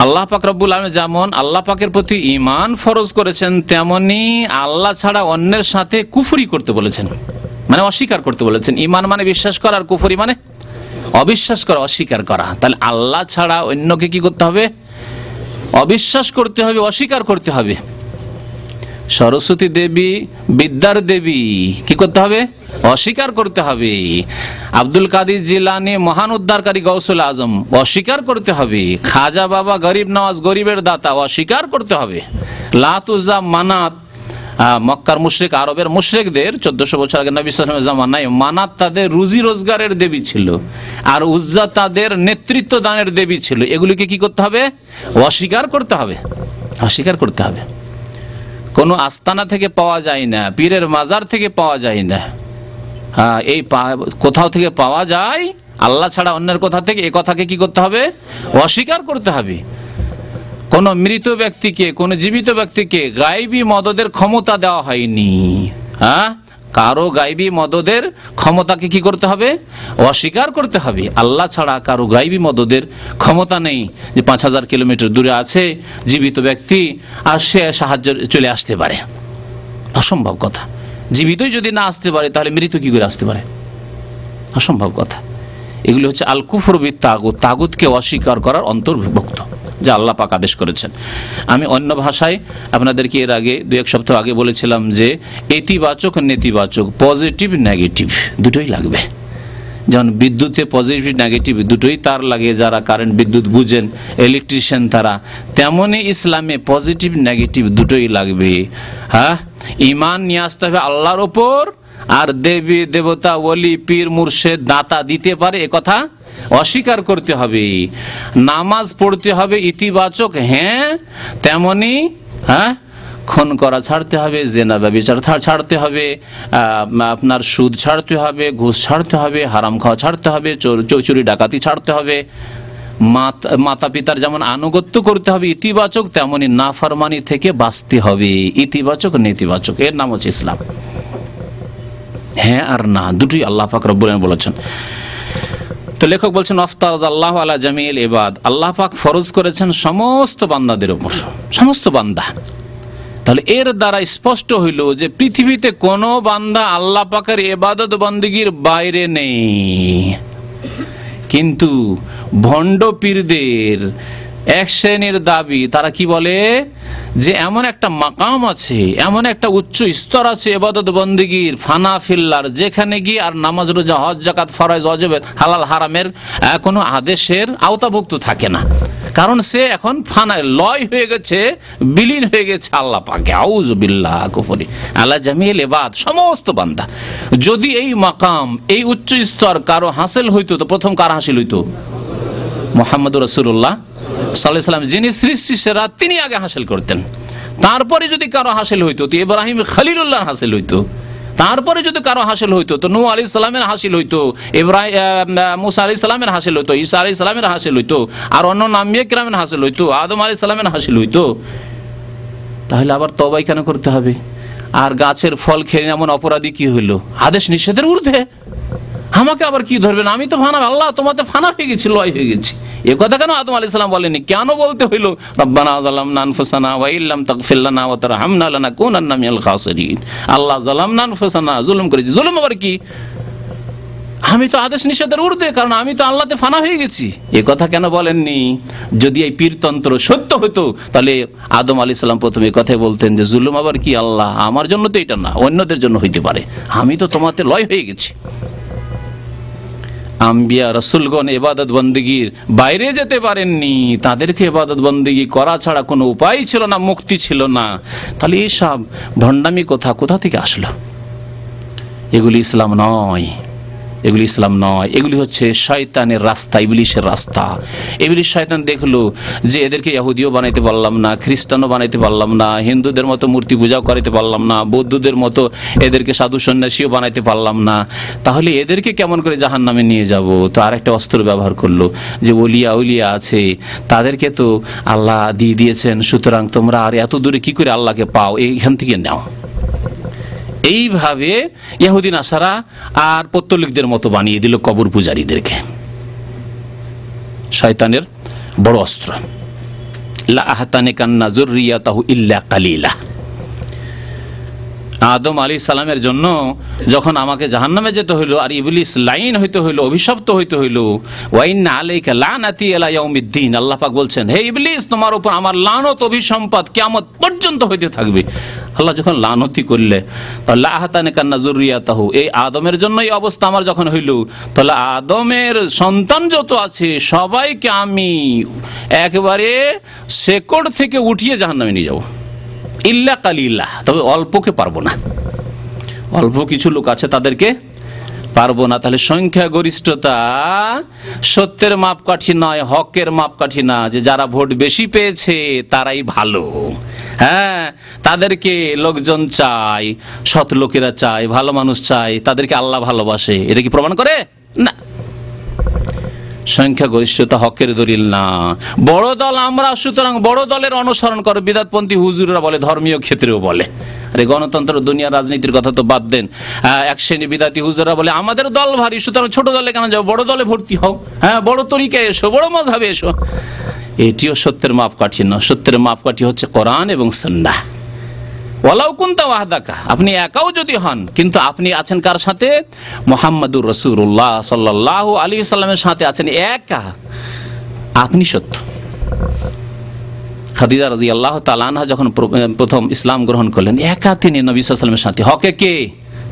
আল্লাহ পাক রব্বুল আলামিন যেমন আল্লাহ পাকের প্রতি ঈমান ফরজ করেছেন, তেমনি আল্লাহ ছাড়া অন্যের সাথে কুফরি করতে বলেছেন, মানে অস্বীকার করতে বলেছেন। ঈমান মানে বিশ্বাস করা, আর কুফরি মানে অবিশ্বাস করা, অস্বীকার করা। তাহলে আল্লাহ ছাড়া অন্যকে কি করতে হবে? অবিশ্বাস করতে হবে, অস্বীকার করতে হবে। সরস্বতী দেবী, বিদ্যার দেবী, কি করতে হবে? অস্বীকার করতে হবে। আব্দুল কাদের জিলানী, মহান উদ্ধারকারী গৌসুল আজম, অস্বীকার করতে হবে। খাজা বাবা গরিব নওয়াজ, গরিবের দাতা, অস্বীকার করতে হবে। লাত, উজ্জা, মানাত, মক্কার মুশরিক, আরবের মুশরিকদের 1400 বছর আগে নবী সাল্লাল্লাহু আলাইহি ওয়াসাল্লামের জামানায় মানাত তাদের রুজি রোজগারের দেবী ছিল, আর উজ্জা তাদের নেতৃত্ব দানের দেবী ছিল। এগুলিকে কি করতে হবে? অস্বীকার করতে হবে, অস্বীকার করতে হবে। কোনো আস্তানা থেকে পাওয়া যায় না, পীরের মাজার থেকে পাওয়া যায় না। হ্যাঁ, এই কোথাও থেকে পাওয়া যায়, আল্লাহ ছাড়া অন্যের কোথা থেকে, এই কথাকে কি করতে হবে? অস্বীকার করতে হবে। কোন মৃত ব্যক্তিকে, কোন জীবিত ব্যক্তিকে গায়বী মদদের ক্ষমতা দেওয়া হয়নি। হ্যাঁ, কারো গায়বী মদদের ক্ষমতাকে কি করতে হবে? অস্বীকার করতে হবে। আল্লাহ ছাড়া কারো গায়বী মদদের ক্ষমতা নেই যে 5000 কিলোমিটার দূরে আছে জীবিত ব্যক্তি আর সে সাহায্য চলে আসতে পারে, অসম্ভব কথা। জীবিতই যদি না আসতে পারে তাহলে মৃত কি করে আসতে পারে? অসম্ভব কথা। এগুলি হচ্ছে আল কুফর বিত তাগুত, তাগুতকে অস্বীকার করার অন্তর্ভুক্ত, যা আল্লাহ পাক আদেশ করেছেন। আমি অন্য ভাষায় আপনাদেরকে এর আগে 2-1 সপ্তাহ আগে বলেছিলাম যে ইতিবাচক নেতিবাচক, পজিটিভ নেগেটিভ দুটোই লাগবে। যেমন বিদ্যুতে পজিটিভ নেগেটিভ দুটোই তার লাগে, যারা কারেন্ট বিদ্যুৎ বুঝেন, ইলেকট্রিশিয়ান তারা, তেমনই ইসলামে পজিটিভ নেগেটিভ দুটোই লাগবে। হ্যাঁ, ঈমান নিয়ে আসতে হবে আল্লাহর ওপর, আর দেবী দেবতা, ওলি, পীর, মুর্শেদ, দাতা দিতে পারে এ কথা অস্বীকার করতে হবে। নামাজ পড়তে হবে ইতিবাচক, হ্যাঁ, তেমনি হ্যাঁ খুন করা ছাড়তে হবে, জেনা ব্যভিচার ছাড়তে হবে, আপনার সুদ ছাড়তে হবে, ঘুষ ছাড়তে হবে, হারাম খাওয়া ছাড়তে হবে, চুরি ডাকাতি ছাড়তে হবে। মাতা পিতার যেমন আনুগত্য করতে হবে ইতিবাচক, তেমনি নাফরমানি থেকে বাঁচতে হবে ইতিবাচক নেতিবাচক। এর নাম হচ্ছে ইসলাম। হ্যাঁ আর না দুটোই আল্লাহ পাক রব্বুল আলামিন বলেছেন। তো লেখক বলছেন আফতারাল্লাহু আলা জামিল ইবাদ, আল্লাহ পাক ফরজ করেছেন সমস্ত বান্দাদের উপর, সমস্ত বান্দা। তাহলে এর দ্বারা স্পষ্ট হইল যে পৃথিবীতে কোন বান্দা আল্লাহ পাকের ইবাদত বন্দেগীর বাইরে নেই। কিন্তু ভণ্ড পীরদের এক শ্রেণীর দাবি, তারা কি বলে যে এমন একটা মাকাম আছে, এমন একটা উচ্চ স্তর আছে ইবাদত বন্দেগীর, ফানা ফিল্লার, যেখানে গিয়ে আর নামাজ, রোজা, হজ, যাকাত, ফরজ, ওয়াজিব, হালাল হারামের কোনো আদেশের আওতাভুক্ত থাকে না, কারণ সে এখন ফানা, লয় হয়ে গেছে, বিলীন হয়ে গেছে আল্লাহ পাকে। আউযু বিল্লাহ কুফরি আলা জামিল ইবাদ, সমস্ত বান্দা। যদি এই মাকাম, এই উচ্চ স্তর কারো হাসিল হইতো, তো প্রথম কার হাসিল হইতো? মুহাম্মদুর রাসূলুল্লাহ সাল্লাল্লাহু আলাইহি ওয়াসাল্লাম, যিনি সৃষ্টি সেরা, তিনি আগে হাসিল করতেন। তারপরে যদি কারো হাসিল হইতো তো ইব্রাহিম খলিলুল্লাহ হাসিল হইতো। তারপরে যদি কারো হাসিল হইতো তো নূহ আলাইহিস সালামের হাসিল হইতো, মুসা আলাইহিস সালামের হাসিল হইতো, ঈসা আলাইহিস সালামের হাসিল হইতো, আর অন্য আম্বিয়া কিরামের হাসিল হইতো, আদম আলাইহিস সালামের হাসিল হইতো। তাহলে আবার তওবা কেন করতে হবে? আর গাছের ফল খেয়ে এমন অপরাধী কি হইল? আদেশ নিষেধের ঊর্ধ্বে। আমাকে আবার কি ধরবেন? আমি তো ফানা, আল্লাহ তোমাতে ফানা হয়ে গেছি, লয় হয়ে গেছি। এ কথা কেন আদম আলাইহিস সালাম বলেনি? কেন বলতে হইল রব্বানা যালামনা আনফুসানা ওয়া ইল্লাম তাগফির লানা ওয়া তারহামনা লানাকুনান্না মিনাল খাসিরিন। আল্লাহ যালামনা আনফুসানা, জুলুম করেছি। জুলুম আবার কি? আমি তো আদেশ নিষেধের ঊর্ধ্বে, কারণ আমি তো আল্লাহতে ফানা হয়ে গেছি। এ কথা কেন বলেননি? যদি এই পীরতন্ত্র সত্য হতো তাহলে আদম আলাইহিস সালাম প্রথমে কথাই বলতেন যে জুলুম আবার কি আল্লাহ, আমার জন্য তো এটা না, অন্যদের জন্য হইতে পারে, আমি তো তোমাতে লয় হয়ে গেছি। আম্বিয়া রাসূলগণ ইবাদত বন্দেগীর বাইরে যেতে পারেননি, তাদেরকে ইবাদত বন্দেগী করা ছাড়া কোনো উপায় ছিল না, মুক্তি ছিল না। তাহলে এইসব ভণ্ডামি কোথা থেকে আসলো? এগুলি ইসলাম নয়, এগুলি ইসলাম নয়, এগুলি হচ্ছে শয়তানের রাস্তা, ইবলিশের রাস্তা। ইবলিশ শয়তান দেখলো যে এদেরকে ইহুদিও বানাইতে পারলাম না, খ্রিস্টানও বানাইতে পারলাম না, হিন্দুদের মতো মূর্তি পূজাও করাইতে পারলাম না, বৌদ্ধদের মতো এদেরকে সাধু সন্ন্যাসীও বানাইতে পারলাম না, তাহলে এদেরকে কেমন করে জাহান্নামে নিয়ে যাব? তো আরেকটা অস্ত্র ব্যবহার করলো যে ওলিয়া উলিয়া আছে, তাদেরকে তো আল্লাহ দিয়ে দিয়েছেন, সুতরাং তোমরা আর এত দূরে কি করে আল্লাহকে পাও, এইখান থেকে নাও। এইভাবে ইহুদি নাসারা আর পত্তলিকদের মতো বানিয়ে দিল কবর পূজারীদেরকে। শয়তানের বড় অস্ত্র। লা আহতানিকান্না যুররিয়াতাহু ইল্লা কালিলা। আদম আলাইহিস সালামের জন্য যখন আমাকে জাহান্নামে যেতে হইল আর ইবলিস লাইন হইতে হইল, অভিশপ্ত হইতে হইল, ওয়া ইন্না আলাইকা লানাতি ইলা ইয়াউমিদ্দিন, আল্লাহ পাক বলছেন হে ইবলিস তোমার উপর আমার লানত অভিসম্পাত কিয়ামত পর্যন্ত হইতে থাকবে। আল্লাহ যখন লানতি করলে তাহলে আহতানিকান্না যুররিয়াতাহু, এই আদমের জন্য এই অবস্থা আমার যখন হইল, তাহলে আদমের সন্তান যত আছে সবাইকে আমি একেবারে শেকড় থেকে উঠিয়ে জাহান্নামে নিয়ে যাব। ইল্লা কালিলা, তবে অল্পকে পারবো না, অল্প কিছু লোক আছে তাদেরকে পারবো না। তাহলে সংখ্যা গরিষ্ঠতা সত্যের মাপকাঠি নয়, হকের মাপকাঠি না, যে যারা ভোট বেশি পেয়েছে তারাই ভালো, হ্যাঁ, তাদেরকে লোকজন চায়, সৎ লোকেরা চায়, ভালো মানুষ চায়, তাদেরকে আল্লাহ ভালোবাসে। এটা কি প্রমাণ করে? না। সংখ্যাগরিষ্ঠতা হকের দলিল না। বড় দল আমরা, সুতরাং বড় দলের অনুসরণ করে বিদআতপন্থী হুজুররা বলে, ধর্মীয় ক্ষেত্রেও বলে। আরে গণতন্ত্র, দুনিয়া, রাজনীতির কথা তো বাদ দেন। এক শ্রেণী বিদআতী হুজুররা বলে আমাদের দল ভারী, সুতরাং ছোট দলে কেন যাও, বড় দলে ভর্তি হও, হ্যাঁ বড় তরিকায় এসো, বড় মাযহাবে এসো। এটিও সত্যের মাপকাঠি না। সত্যের মাপকাঠি হচ্ছে কোরআন এবং সুন্নাহ। ওয়ালাউ কুনতা ওয়াহদাকা, আপনি একাও যদি হন, কিন্তু আপনি আছেন কার সাথে? মুহাম্মাদুর রাসূলুল্লাহ সাল্লাল্লাহু আলাইহি সাল্লামের সাথে আছেন একা, আপনি সত্য। খাদিজা রাদিয়াল্লাহু তাআলা আনহা যখন প্রথম ইসলাম গ্রহণ করলেন, একা তিনি নবী সাল্লাল্লাহু আলাইহি ওয়াসাল্লামের সাথে। হকে কে?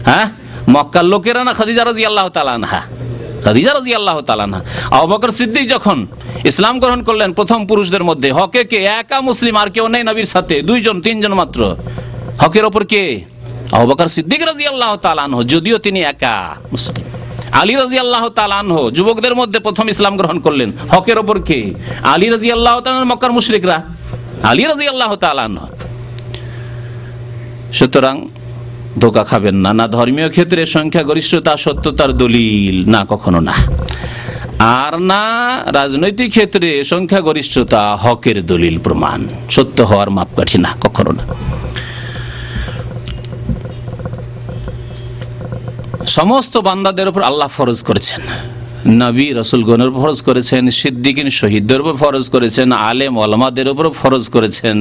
হ্যাঁ, মক্কার লোকেরা না খাদিজা রাদিয়াল্লাহু তাআলা আনহা? খাদিজা রাদিয়াল্লাহু তাআলা আনহা। আবু বকর সিদ্দিক যখন ইসলাম গ্রহণ করলেন প্রথম পুরুষদের মধ্যে, হকে কে? একা মুসলিম, আর কেউ নেই নবীর সাথে, দুইজন তিনজন মাত্র। হকের ওপর কে? আবু বকর সিদ্দিক রাদিয়াল্লাহু তাআলা আনহু, যদিও তিনি একা মুসলিম। আলী রাদিয়াল্লাহু তাআলা আনহু যুবকদের মধ্যে প্রথম ইসলাম গ্রহণ করলেন, হকের ওপর কে? আলী রাদিয়াল্লাহু তাআলা, মক্কার মুশরিকরা, আলী রাদিয়াল্লাহু তাআলা আনহু। সুতরাং ধোঁকা খাবেন না। না ধর্মীয় ক্ষেত্রে সংখ্যাগরিষ্ঠতা সত্যতার দলিল, না কখনো না। আর না রাজনৈতিক ক্ষেত্রে সংখ্যাগরিষ্ঠতা হকের দলিল, প্রমাণ, সত্য হওয়ার মাপকাঠি, না কখনো না। সমস্ত বান্দাদের উপর আল্লাহ ফরজ করেছেন, নবী রাসূলগণের উপর ফরজ করেছেন, সিদ্দিকিন শহীদদের উপর ফরজ করেছেন, আলেম ওলামাদের উপর ফরজ করেছেন।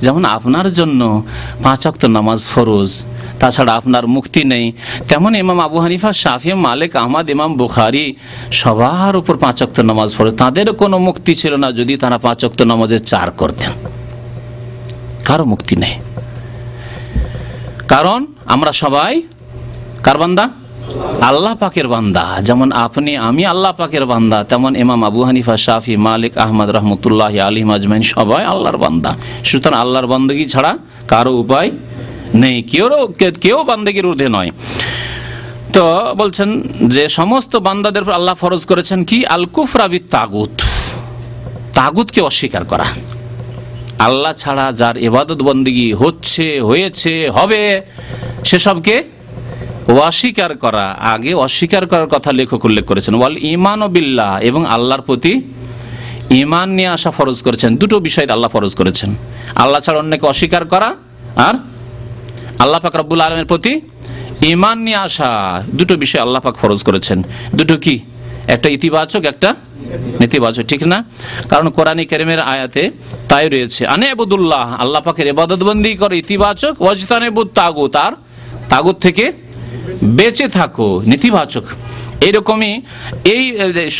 যেমন আপনার জন্য 5 ওয়াক্ত নামাজ ফরজ, তাছাড়া আপনার মুক্তি নেই, তেমন ইমাম আবু হানিফা, শাফি, মালিক, আহমদ, ইমাম বুখারী সবার উপর 5 ওয়াক্ত নামাজ ফরজ। তাদের কোনো মুক্তি ছিল না যদি তারা 5 ওয়াক্ত নামাজে 4 করতেন। কারো মুক্তি নেই, কারণ আমরা সবাই কার বান্দা? আল্লাহ পাকের বান্দা। যেমন আপনি আমি আল্লাহ পাকের বান্দা, তেমন ইমাম আবু হানিফা, শাফি, মালিক, আহমদ রহমতুল্লাহি আলাইহিম আজমাইন সবাই আল্লাহর বান্দা। সুতরাং আল্লাহর বান্দাগি ছাড়া কারো উপায় নেই, কেউ বান্দাগির ঊর্ধ্বে নয়। তো বলছেন যে সমস্ত বান্দাদের উপর আল্লাহ ফরজ করেছেন কি? আল কুফরা বিত তাগুত, তাগুতকে অস্বীকার করা। আল্লাহ ছাড়া যার ইবাদত বন্দেগী হচ্ছে, হয়েছে, হবে, সেসবকে অস্বীকার করা। আগে অস্বীকার করার কথা লেখক উল্লেখ করেছেন। ওয়াল ঈমান বিল্লাহ, এবং আল্লাহর প্রতি ঈমান নিয়ে আসা ফরজ করেছেন। দুটো বিষয় আল্লাহ ফরজ করেছেন, আল্লাহ ছাড়া অন্যকে অস্বীকার করা আর আল্লাহ পাক রব্বুল আলামিনের প্রতি ঈমান নিয়ে আসা। দুটো বিষয় আল্লাহ পাক ফরজ করেছেন। দুটো কি? একটা ইতিবাচক, একটা নেতিবাচক, ঠিক না? কারণ কোরআনে কারীমের আয়াতে তাই রয়েছে, আনে ইবাদুল্লাহ, আল্লাহ পাকের ইবাদত বন্দেগী করে, ইতিবাচক, ওয়াজতানিবুত তাগুত, আর তাগুত থেকে বেঁচে থাকো, নেতিবাচক। এইরকমই এই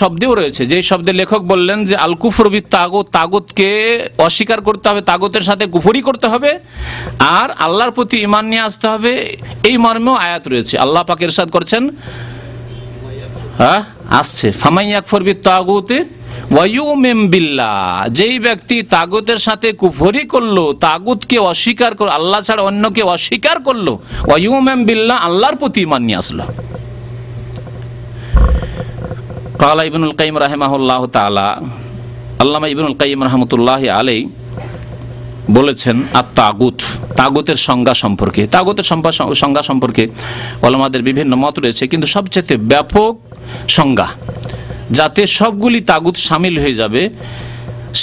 শব্দেও রয়েছে, যে শব্দে লেখক বললেন যে আল কুফর বিত তাগুত, তাগুতকে অস্বীকার করতে হবে, তাগুতের সাথে কুফরি করতে হবে, আর আল্লাহর প্রতি ঈমান নিয়ে আসতে হবে। এই মর্মেও আয়াত রয়েছে। আল্লাহ পাক ইরশাদ করেছেন, আসছে, ফামান ইয়াকফুর বিত তাগুতি ওয়া ইউমিন বিল্লাহ, যেই ব্যক্তি তাগুতের সাথে কুফরি করলো, তাগুতকে অস্বীকার করলো, আল্লাহ ছাড়া অন্যকে অস্বীকার করলো, ওয়া ইউমিন বিল্লাহ, আল্লাহর প্রতি ঈমান নিয়ে আসলো। ক্বালা ইবনুল কাইয়িম রাহিমাহুল্লাহু তাআলা, আল্লামা ইবনুল কাইয়িম রাহমাতুল্লাহি আলাইহি বলেছেন আত-তাগুত, তাগুতের সংজ্ঞা সম্পর্কে। তাগুতের সংজ্ঞা সম্পর্কে ওলামাদের বিভিন্ন মত রয়েছে, কিন্তু সবচেয়ে ব্যাপক সংজ্ঞা, যাতে সবগুলি তাগুত শামিল হয়ে যাবে,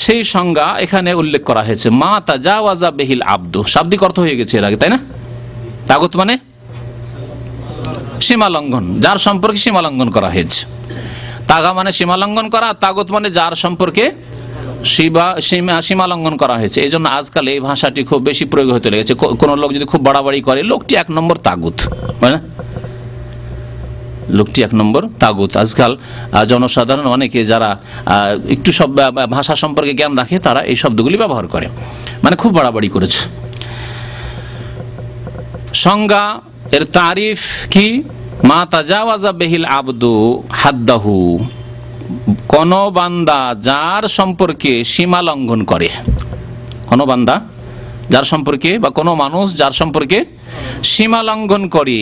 সেই সংজ্ঞা এখানে উল্লেখ করা হয়েছে। মা তাজাওয়াজা বিহিল আবদু, শাব্দিক অর্থ হয়ে গেছে এর আগে, তাই না? তাগুত মানে সীমা লঙ্ঘন, যার সম্পর্কে সীমা লঙ্ঘন করা হয়েছে। তাগা মানে সীমা লঙ্ঘন করা, তাগুত মানে যার সম্পর্কে সীমা লঙ্ঘন করা হয়েছে। এই জন্য আজকাল এই ভাষাটি খুব বেশি প্রয়োগ হতে লেগেছে। কোন লোক যদি খুব বাড়াবাড়ি করে, লোকটি 1 নম্বর তাগুত, মানে লোকটি 1 নম্বর তাগুত। আজকাল জনসাধারণ অনেকে যারা একটু সব ভাষা সম্পর্কে জ্ঞান রাখে, তারা এই শব্দগুলি ব্যবহার করে, মানে খুব বাড়াবাড়ি করেছে। সংজ্ঞা এর তারিফ কি? মা তাজাওয়াজা বিহিল আবদু হাদ্দাহু, কোন বান্দা যার সম্পর্কে সীমা লঙ্ঘন করে, কোন বান্দা যার সম্পর্কে, বা কোন মানুষ যার সম্পর্কে সীমা লঙ্ঘন করে।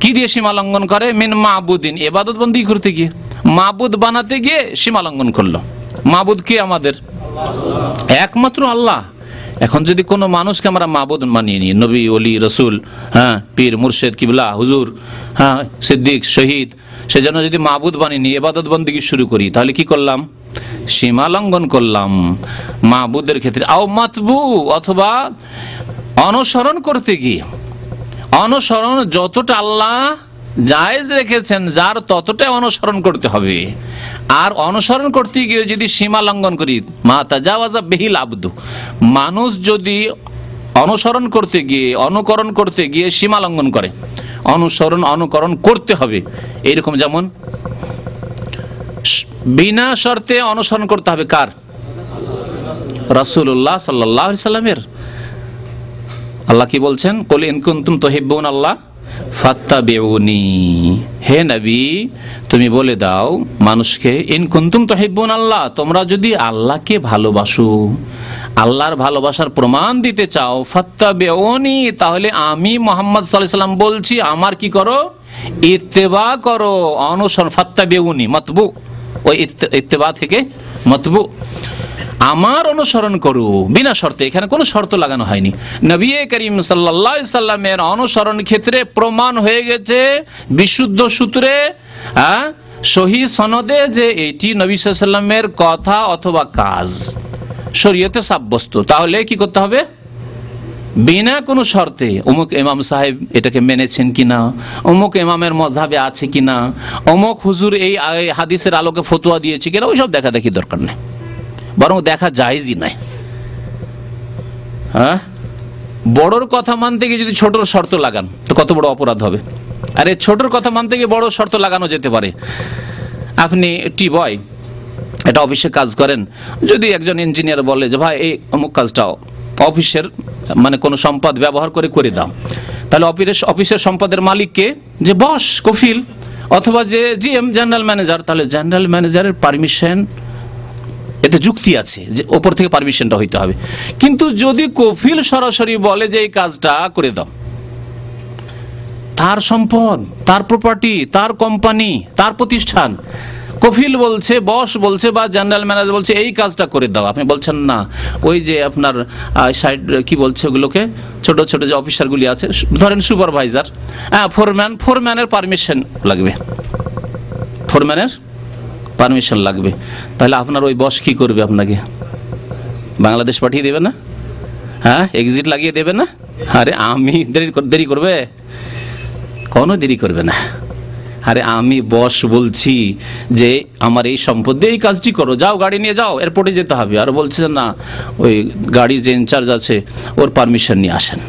কি দিয়ে সীমা লঙ্ঘন করে? মিন মাবুদিন, ইবাদত বন্দেগী করতে গিয়ে, মাবুদ বানাতে গিয়ে সীমা লঙ্ঘন করলো। মাবুদ কে? আমাদের একমাত্র আল্লাহ। এখন যদি কোনো মানুষকে আমরা মাবুদ মানিয়ে নিই, নবী, ওলি, রসুল, হ্যাঁ, পীর, মুর্শেদ, কিবলা, হুজুর, হ্যাঁ, সিদ্দিক, শহীদ, সেজন্য যদি মাবুদ বানিয়ে নিই, ইবাদত বন্দেগী শুরু করি, তাহলে কি করলাম? সীমা লঙ্ঘন করলাম মাবুদের ক্ষেত্রে। আও মাতবু, অথবা অনুসরণ করতে গিয়ে, অনুসরণ যতটা আল্লাহ জায়েজ রেখেছেন যার ততটাই অনুসরণ করতে হবে, আর অনুসরণ করতে গিয়ে যদি সীমা লঙ্ঘন করি, মা তাজাওয়াজা বিহিল আবদু, মানুষ যদি অনুসরণ করতে গিয়ে, অনুকরণ করতে গিয়ে সীমা লঙ্ঘন করে, অনুকরণ করতে হবে এরকম, যেমন বিনা শর্তে অনুসরণ করতে হবে কার? রাসূলুল্লাহ সাল্লাল্লাহু আলাইহি সাল্লামের। আল্লাহ কি বলছেন? কুল ইন কুনতুম তুহিব্বুন আল্লাহ ফাত্তাবিউনি, হে নবী তুমি বলে দাও মানুষকে, ইন কুনতুম তুহিব্বুন আল্লাহ, তোমরা যদি আল্লাহকে ভালোবাসো, আল্লাহর ভালোবাসার প্রমাণ দিতে চাও, ফাত্তাবিউনি, তাহলে আমি মুহাম্মদ সাল্লাল্লাহু আলাইহি সাল্লাম বলছি আমার কি করো? ইত্তেবা করো, অনুসরণ। ফাত্তাবিউনি মাতবু, ওই ইত্তেবা থেকে মাতবু, আমার অনুসরণ করো বিনা শর্তে। এখানে কোনো শর্ত লাগানো হয়নি। নবী করিম সাল্লাল্লাহু আলাইহি সাল্লামের অনুসরণ ক্ষেত্রে প্রমাণ হয়ে গেছে বিশুদ্ধ সূত্রে, সহি সনদে, যে এটি নবী সাল্লাল্লাহু আলাইহি সাল্লামের কথা অথবা কাজ শরীয়তে সাব্যস্ত। তাহলে কি করতে হবে? বিনা কোনো শর্তে অমুক ইমাম সাহেব এটাকে মেনেছেন কিনা, অমুক ইমামের মযহাবে আছে কিনা, অমুক হুজুর এই হাদিসের আলোকে ফতোয়া দিয়েছে কিনা, ওইসব দেখা দেখি দরকার নেই, বরং দেখা জায়েজই নাই। হ্যাঁ, বড়র কথা মানতে গিয়ে যদি ছোটর শর্ত লাগান তো কত বড় অপরাধ হবে। আরে ছোটর কথা মানতে গিয়ে বড় শর্ত লাগানো যেতে পারে। আপনি টি বয়, এটা অফিসে কাজ করেন, যদি একজন ইঞ্জিনিয়ার বলে যে ভাই এই অমুক কাজটাও অফিসের মানে কোনো সম্পদ ব্যবহার করে দাও, তাহলে অফিসের সম্পদের মালিককে, যে বস, কফিল, অথবা যে জিএম, জেনারেল ম্যানেজার, তাহলে জেনারেল ম্যানেজারের পারমিশন, এতে যুক্তি আছে যে ওপর থেকে পারমিশনটা হইতে হবে। কিন্তু যদি কফিল সরাসরি বলে যে এই কাজটা করে দাও, তার সম্পদ, তার প্রপার্টি, তার কোম্পানি, তার প্রতিষ্ঠান, কফিল বলছে, বস বলছে বা জেনারেল ম্যানেজার বলছে এই কাজটা করে দাও, আপনি বলছেন না, ওই যে আপনার সাইড কি বলছে ওগুলোকে, ছোট ছোট যে অফিসারগুলি আছে, ধরেন সুপারভাইজার, ফোরম্যানের পারমিশন লাগবে, ফোরম্যানের পারমিশন লাগবে। তাহলে আপনার ওই বস কি করবে? আপনাকে বাংলাদেশ পাঠিয়ে দেবে না? হ্যাঁ, এক্সিট লাগিয়ে দেবে না? আরে আমি দেরি করবে? কোনো দেরি করবে না। আরে আমি বস বলছি যে আমার এই সম্পদ দিয়ে এই কাজটি করো, যাও গাড়ি নিয়ে যাও, এয়ারপোর্টে যেতে হবে, আর বলছে না ওই গাড়ির যে ইনচার্জ আছে ওর পারমিশন নিয়ে আসেন,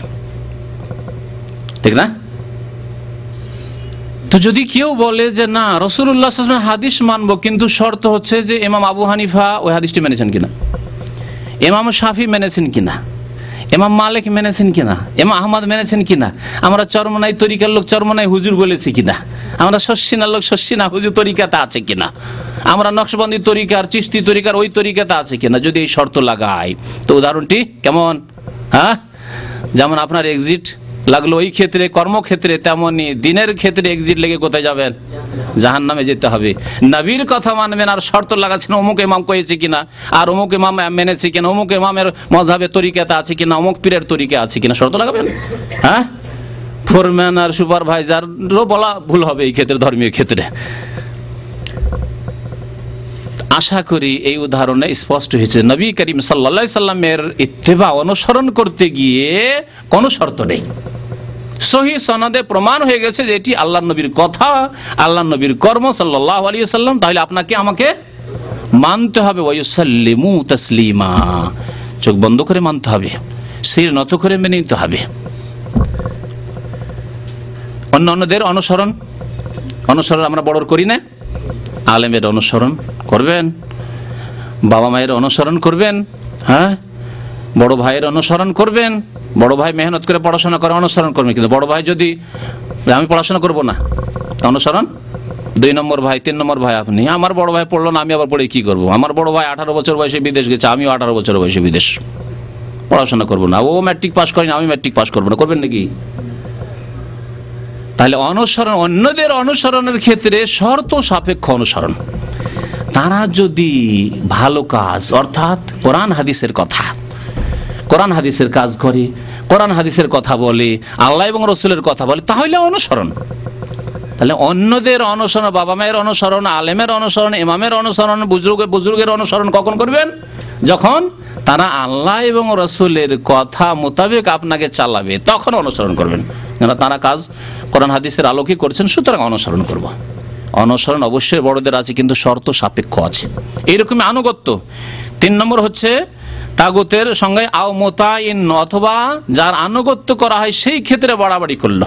ঠিক না? তো যদি কেউ বলে যে না রাসূলুল্লাহ সাল্লাল্লাহু আলাইহি ওয়াসাল্লাম হাদিস মানবো, কিন্তু শর্ত হচ্ছে যে ইমাম আবু হানিফা ওই হাদিসটি মেনেছেন কিনা, ইমাম শাফি মেনেছেন কিনা, ইমাম মালিক মেনেছেন কিনা, ইমাম আহমদ মেনেছেন কিনা, আমরা চরমনাই তরিকার লোক চরমনাই হুজুর বলেছি কিনা, আমরা শস্যিনা লোক শস্যিনা হুজুর তরিকাতে আছে কিনা, আমরা নকশবন্দি তরিকার, চিশতি তরিকার ওই তরিকাতে আছে কিনা, যদি এই শর্ত লাগাই, তো উদাহরণটি কেমন? হ্যাঁ, যেমন আপনার এক্সিট লাগলো ওই ক্ষেত্রে, কর্মক্ষেত্রে, তেমনি দিনের ক্ষেত্রে এক্সিট লেগে কোথায় যাবেন? জাহান্নামে যেতে হবে। নবীর কথা মানবেন আর শর্ত লাগাচ্ছেন অমুক ইমাম কয়েছে কিনা, আর অমুক ইমাম মেনেছে কিনা, অমুক ইমামের মযহাবের তরিকাতে আছে কিনা, অমুক পীরের তরিকা আছে কিনা, শর্ত লাগাবেন। হ্যাঁ, ফোরম্যান আর সুপারভাইজারও বলা ভুল হবে এই ক্ষেত্রে, ধর্মীয় ক্ষেত্রে। আশা করি এই উদাহরণে স্পষ্ট হয়েছে নবী করিম সাল্লাল্লাহু আলাইহি সাল্লামের ইত্তেবা, অনুসরণ করতে গিয়ে কোনো শর্ত নেই। সহিহ সনদে প্রমাণ হয়ে গেছে যে এটি আল্লাহর নবীর কথা, আল্লাহর নবীর কর্ম সাল্লাল্লাহু আলাইহি ওয়াসাল্লাম, তাহলে আপনাকে আমাকে মানতে হবে। ওয়ায়ুসাল্লিমু তাসলিমা, চোখ বন্ধ করে মানতে হবে, শির নত করে মেনে নিতে হবে। অন্যদের অনুসরণ আমরা বড়র করি না, আলেমের অনুসরণ করবেন, বাবা মায়ের অনুসরণ করবেন, হ্যাঁ, বড় ভাইয়ের অনুসরণ করবেন, বড় ভাই মেহনত করে পড়াশোনা করে অনুসরণ করবেন। কিন্তু বড় ভাই যদি আমি পড়াশোনা করব না, অনুসরণ 2 নম্বর ভাই, 3 নম্বর ভাই, আপনি, আমার বড় ভাই পড়লো না, আমি আবার পড়ে কি করব? আমার বড় ভাই 18 বছর বয়সে বিদেশ গেছে, আমিও 18 বছর বয়সে বিদেশ, পড়াশোনা করব না। ও ম্যাট্রিক পাস করেনি, আমি ম্যাট্রিক পাস করবো না, করবেন নাকি? তাহলে অনুসরণ, অন্যদের অনুসরণের ক্ষেত্রে শর্ত সাপেক্ষ অনুসরণ। তারা যদি ভালো কাজ, অর্থাৎ কোরআন হাদিসের কথা কোরআন হাদিসের কাজ করে, কোরআন হাদিসের কথা বলে, আল্লাহ এবং রসুলের কথা বলে, তাহলে অনুসরণ। তাহলে অন্যদের অনুসরণ, বাবা মায়ের অনুসরণ, আলেমের অনুসরণ, ইমামের অনুসরণ, বুজুর্গের অনুসরণ কখন করবেন? যখন তারা আল্লাহ এবং রসুলের কথা মোতাবেক আপনাকে চালাবে, তখন অনুসরণ করবেন। তারা কাজ কোরআন হাদিসের আলোকে করছেন, সুতরাং অনুসরণ করব। অনুসরণ অবশ্যই বড়দের আছে, কিন্তু শর্ত সাপেক্ষ আছে। এইরকমই আনুগত্য। 3 নম্বর হচ্ছে তাগুতের সঙ্গে আও মোতাইন, অথবা যার আনুগত্য করা হয় সেই ক্ষেত্রে বাড়াবাড়ি করলো।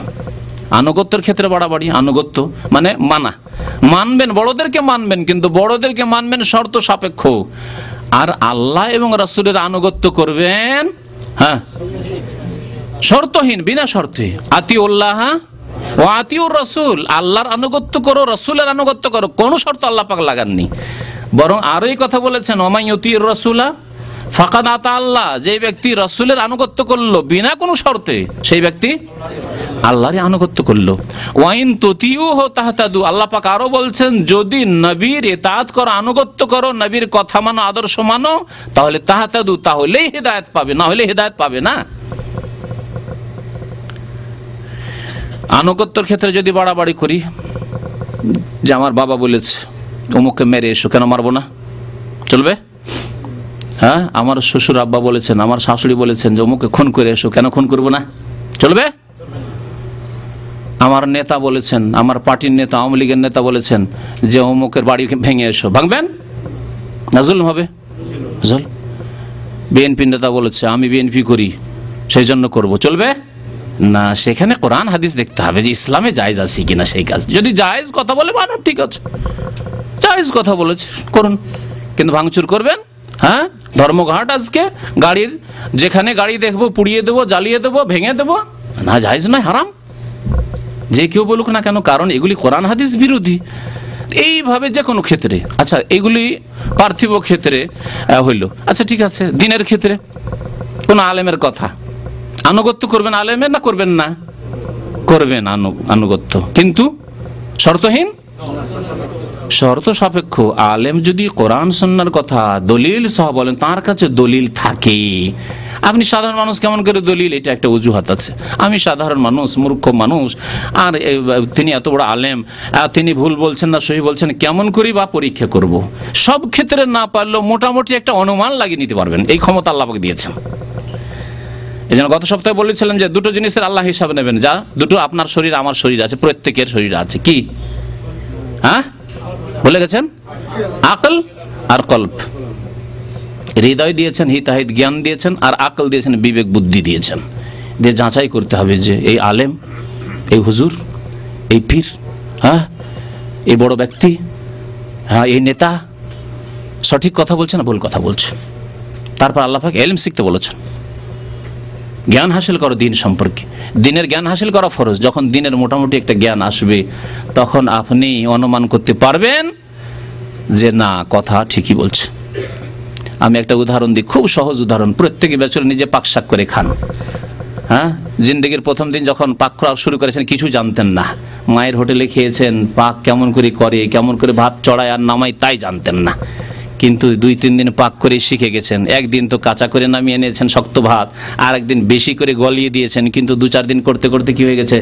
আনুগত্যের ক্ষেত্রে বাড়াবাড়ি, আনুগত্য মানে মানা, মানবেন, বড়দেরকে মানবেন, কিন্তু বড়দেরকে মানবেন শর্ত সাপেক্ষ। আর আল্লাহ এবং রাসূলের আনুগত্য করবেন হ্যাঁ শর্তহীন, বিনা শর্তে। আতিউল্লাহ ও আতিউর রাসূল, আল্লাহর আনুগত্য করো, রাসূলের আনুগত্য করো, কোন শর্ত আল্লাহ পাক লাগাননি। বরং আরো এই কথা বলেছেন, ওমাই ইউতির রাসূলা ফাকাদ আতা আল্লাহ, যে ব্যক্তি রাসূলের আনুগত্য করলো বিনা কোনো শর্তে, সেই ব্যক্তি আল্লাহরই আনুগত্য করলো। ওয়াইন তুতিউহু তাহতাদু, আল্লাহ পাক আরো বলছেন, যদি নবীর ইতাআত করো, আনুগত্য করো, নবীর কথা মানো, আদর্শ মানো, তাহলে তাহতাদু, তাহলেই হিদায়াত পাবে, না হলে হিদায়াত পাবে না। আনুগত্যের ক্ষেত্রে যদি বাড়াবাড়ি করি, যে আমার বাবা বলেছে অমুককে মেরে এসো, কেন মারবো না? চলবে? হ্যাঁ, আমার শ্বশুর আব্বা বলেছেন, আমার শাশুড়ি বলেছেন যে অমুককে খুন করে এসো, কেন খুন করবো না? চলবে? আমার নেতা বলেছেন, আমার পার্টির নেতা, আওয়ামী লীগের নেতা বলেছেন যে অমুকের বাড়ি ভেঙে এসো, ভাঙবেন না? জুলুম হবে। বিএনপির নেতা বলেছে আমি বিএনপি করি, সেই জন্য করব, চলবে না? সেখানে কোরআন হাদিস দেখতে হবে যে ইসলামে জায়েজ আছে কিনা সেই কাজ। যদি জায়েজ কথা বলে মানুষ, ঠিক আছে, জায়েজ কথা বলেছে করুন, কিন্তু ভাঙচুর করবেন? হ্যাঁ, ধর্মঘাট আজকে, গাড়ির যেখানে গাড়ি দেখবো পুড়িয়ে দেবো, জ্বালিয়ে দেবো, ভেঙে দেবো, না, জায়েজ নয়, হারাম। যে কেউ বলুক না কেন, কারণ এগুলি কোরআন হাদিস বিরোধী। এইভাবে যে কোনো ক্ষেত্রে, আচ্ছা এগুলি পার্থিব ক্ষেত্রে হইল, আচ্ছা ঠিক আছে, দিনের ক্ষেত্রে কোন আলেমের কথা আনুগত্য করবেন, আলেমের না করবেন না? করবেন আনুগত্য, কিন্তু শর্তহীন, শর্ত সাপেক্ষ। আলেম যদি কোরআন সুন্নাহর কথা দলিল সহ বলেন, তার কাছে দলিল থাকে। আপনি সাধারণ মানুষ কেমন করে দলিল, এটা একটা অজুহাত আছে। আমি সাধারণ মানুষ, মূর্খ মানুষ, আর তিনি এত বড় আলেম, তিনি ভুল বলছেন না সহি বলছেন, কেমন করি বা পরীক্ষা করব? সব ক্ষেত্রে না পারলেও মোটামুটি একটা অনুমান লাগিয়ে নিতে পারবেন, এই ক্ষমতা আল্লাহ পাক দিয়েছেন। এই জন্য গত সপ্তাহে বলেছিলাম যে দুটো জিনিসের আল্লাহ হিসাব নেবেন, যা দুটো আপনার শরীর আমার শরীর আছে, প্রত্যেকের শরীরে আছে। কি? হ্যাঁ, বলে গেছেন, আকল আর কল্প। হৃদয় দিয়েছেন, হিতাহিত জ্ঞান দিয়েছেন, আর আকল দিয়েছেন, বিবেক বুদ্ধি দিয়েছেন। দিয়ে যাচাই করতে হবে যে এই আলেম, এই হুজুর, এই পীর, হ্যাঁ এই বড় ব্যক্তি, হ্যাঁ এই নেতা সঠিক কথা বলছে না ভুল কথা বলছে। তারপর আল্লাহ পাক ইলম শিখতে বলেছেন, জ্ঞান হাসিল করো দিন সম্পর্কে। দিনের জ্ঞান হাসিল করা ফরজ। যখন দিনের মোটামুটি একটা জ্ঞান আসবে, তখন আপনি অনুমান করতে পারবেন যে না, কথা ঠিকই বলছে। আমি একটা উদাহরণ দিই, খুব সহজ উদাহরণ। প্রত্যেকে বেচলে নিজে পাক শাক করে খান। হ্যাঁ, জিন্দেগির প্রথম দিন যখন পাক করা শুরু করেছেন, কিছু জানতেন না। মায়ের হোটেলে খেয়েছেন, পাক কেমন করে, কেমন করে ভাত চড়ায় আর নামাই, তাই জানতেন না। কিন্তু 2-3 দিন পাক করে শিখে গেছেন। একদিন তো কাঁচা করে নামিয়ে নিয়েছেন শক্ত ভাত, আর একদিন বেশি করে গলিয়ে দিয়েছেন। কিন্তু 2-4 দিন করতে করতে কি হয়ে গেছে,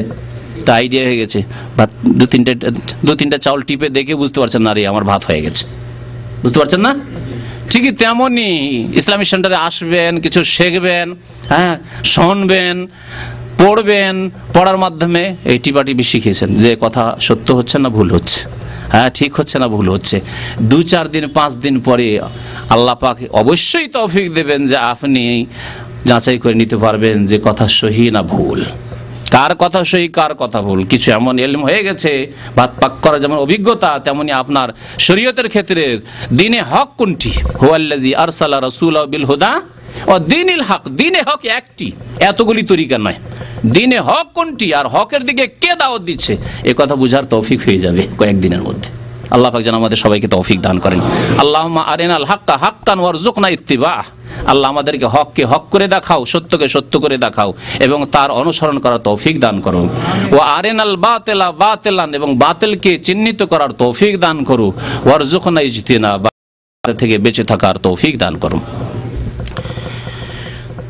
তা আইডিয়া হয়ে গেছে। ভাত 2-3টা চাউল টিপে দেখে বুঝতে পারছেন না, রে আমার ভাত হয়ে গেছে, বুঝতে পারছেন না? ঠিকই তেমনই ইসলামী সেন্টারে আসবেন, কিছু শিখবেন, হ্যাঁ শুনবেন, পড়বেন, পড়ার মাধ্যমে এই টিপাটিপি শিখেছেন যে কথা সত্য হচ্ছে না ভুল হচ্ছে, হ্যাঁ ঠিক হচ্ছে না ভুল হচ্ছে। 2-4 দিন 5 দিন পরে আল্লাহ পাক অবশ্যই তৌফিক দেবেন যে আপনি যাচাই করে নিতে পারবেন যে কথা সহি না ভুল, কার কথা সহি কার কথা ভুল। কিছু এমন ইলম হয়ে গেছে, ভাত পাক করার যেমন অভিজ্ঞতা, তেমনি আপনার শরীয়তের ক্ষেত্রে দিনে হক কোনটি। হুয়াল্লাযী আরসালা রাসূলাহু বিল হুদা ওয়া দীনিল হক। দিনে হক একটি, এতগুলি তরিকা নয়। দিনে হক কোনটি আর হকের দিকে কে দাওয়াত দিচ্ছে, এ কথা বুঝার তৌফিক হয়ে যাবে কয়েকদিনের মধ্যে। আল্লাহ পাক যেন আমাদের সবাইকে তৌফিক দান করেন। আল্লাহুম্মা আরিনাল হাক্কা হাক্কান ওয়ারযুকনা ইত্তিবাহ। আল্লাহ আমাদেরকে হককে হক করে দেখাও, সত্যকে সত্য করে দেখাও, এবং তার অনুসরণ করার তৌফিক দান করো। ওয়া আরিনাল বাতিলা বাতিলান, এবং বাতিলকে চিহ্নিত করার তৌফিক দান করো। ওয়ারযুকনা ইজতিনাবা, থেকে বেঁচে থাকার তৌফিক দান করো।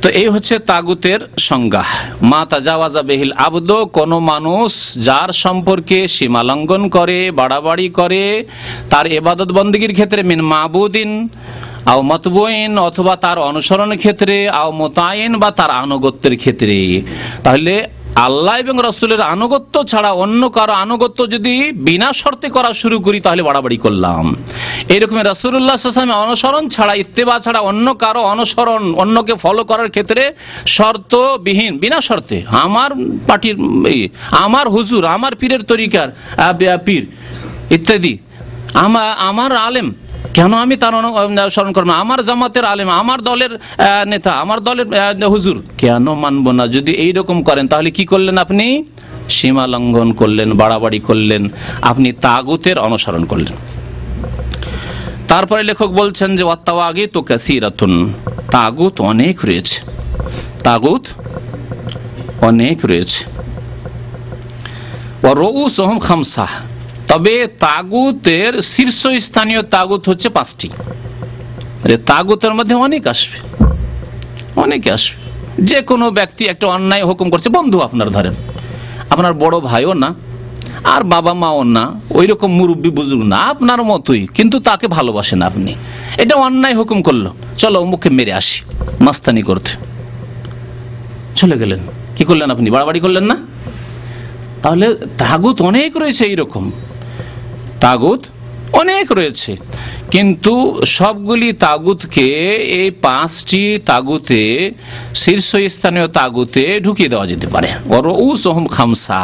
তো তো এই হচ্ছে তাগুতের সংজ্ঞা। মা তাজাওয়াজা বিহিল আবদ, কোন মানুষ যার সম্পর্কে সীমা লঙ্ঘন করে, বাড়াবাড়ি করে, তার ইবাদত বন্দেগীর ক্ষেত্রে মিন মাবুদিন আও মাতবুইন, অথবা তার অনুসরণের ক্ষেত্রে, আও মুতাইন বা তার আনুগত্যের ক্ষেত্রে। তাহলে আল্লাহ এবং রাসূলের আনুগত্য ছাড়া অন্য কারো আনুগত্য যদি বিনা শর্তে করা শুরু করি তাহলে বাড়াবাড়ি করলাম। এইরকম রাসূলুল্লাহ সাল্লাল্লাহু আলাইহি ওয়াসাল্লাম অনুসরণ ছাড়া, ইত্তেবা ছাড়া অন্য কারো অনুসরণ, অন্যকে ফলো করার ক্ষেত্রে শর্তবিহীন, বিনা শর্তে, আমার পার্টির, আমার হুজুর, আমার পীরের তরিকার পীর ইত্যাদি, আমার আলেম, কেন আমি তার অনুসরণ করবো? আমার জামাতের আলেম, আমার দলের নেতা, আমার দলের হুজুর, কেন মানবো না? যদি এইরকম করেন তাহলে কি করলেন? আপনি সীমা লঙ্ঘন করলেন, বাড়াবাড়ি করলেন, আপনি তাগুতের অনুসরণ করলেন। তারপরে লেখক বলছেন যে ওয়াত্তাওয়াগিত কাসীরাতুন, তাগুত অনেক রয়েছে, তাগুত অনেক রয়েছে। ওয়া রউসুহুম খামসা, তবে তাগুতের শীর্ষস্থানীয় তাগুত হচ্ছে 5টি। তাগুতের মধ্যে অনেক আসবে, অনেকে আসবে। যে কোনো ব্যক্তি একটা অন্যায় হুকুম করছে, বন্ধু আপনার, ধরেন আপনার বড় ভাইও না আর বাবা মাও না, ওই রকম মুরব্বী বুজুর্গ না, আপনার মতোই, কিন্তু তাকে ভালোবাসেন আপনি। এটা অন্যায় হুকুম করলো, চলো অমুককে মেরে আসি মাস্তানি করতে, চলে গেলেন। কি করলেন আপনি? বাড়াবাড়ি করলেন না? তাহলে তাগুত অনেক রয়েছে, এইরকম তাগুত অনেক রয়েছে। কিন্তু সবগুলি তাগুতকে এই 5টি তাগুতে, শীর্ষস্থানীয় তাগুতে ঢুকিয়ে দেওয়া যেতে পারে। ওয়ারউসুহুম খামসা,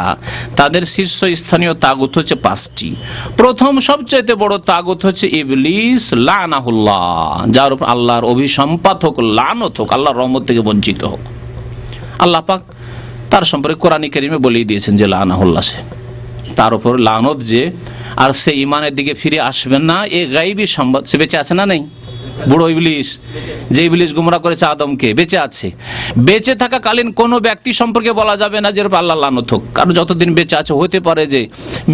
তাদের শীর্ষস্থানীয় তাগুত হচ্ছে 5টি। প্রথম সবচেয়ে বড় তাগুত হচ্ছে ইবলিস লানাহুল্লাহ, যার উপর আল্লাহর অভিসম্পাত হোক, লানত হোক, আল্লাহর রহমত থেকে বঞ্চিত হোক। আল্লাহ পাক তার সম্পর্কে কোরআন কারীমে বলেই দিয়েছেন যে লানাহুল্লাহ, সে, তার উপর লানত যে, আর সে ইমানের দিকে ফিরে আসবেন না, এই গায়বী সংবাদ। সে বেঁচে আছে না নেই? বুড়ো ইবলিস, যে ইবলিস গুমরাহ করেছে আদমকে, বেঁচে আছে। বেঁচে থাকাকালীন কোনো ব্যক্তি সম্পর্কে বলা যাবে না যে আল্লাহ লানত হোক, কারণ যতদিন বেঁচে আছে হতে পারে যে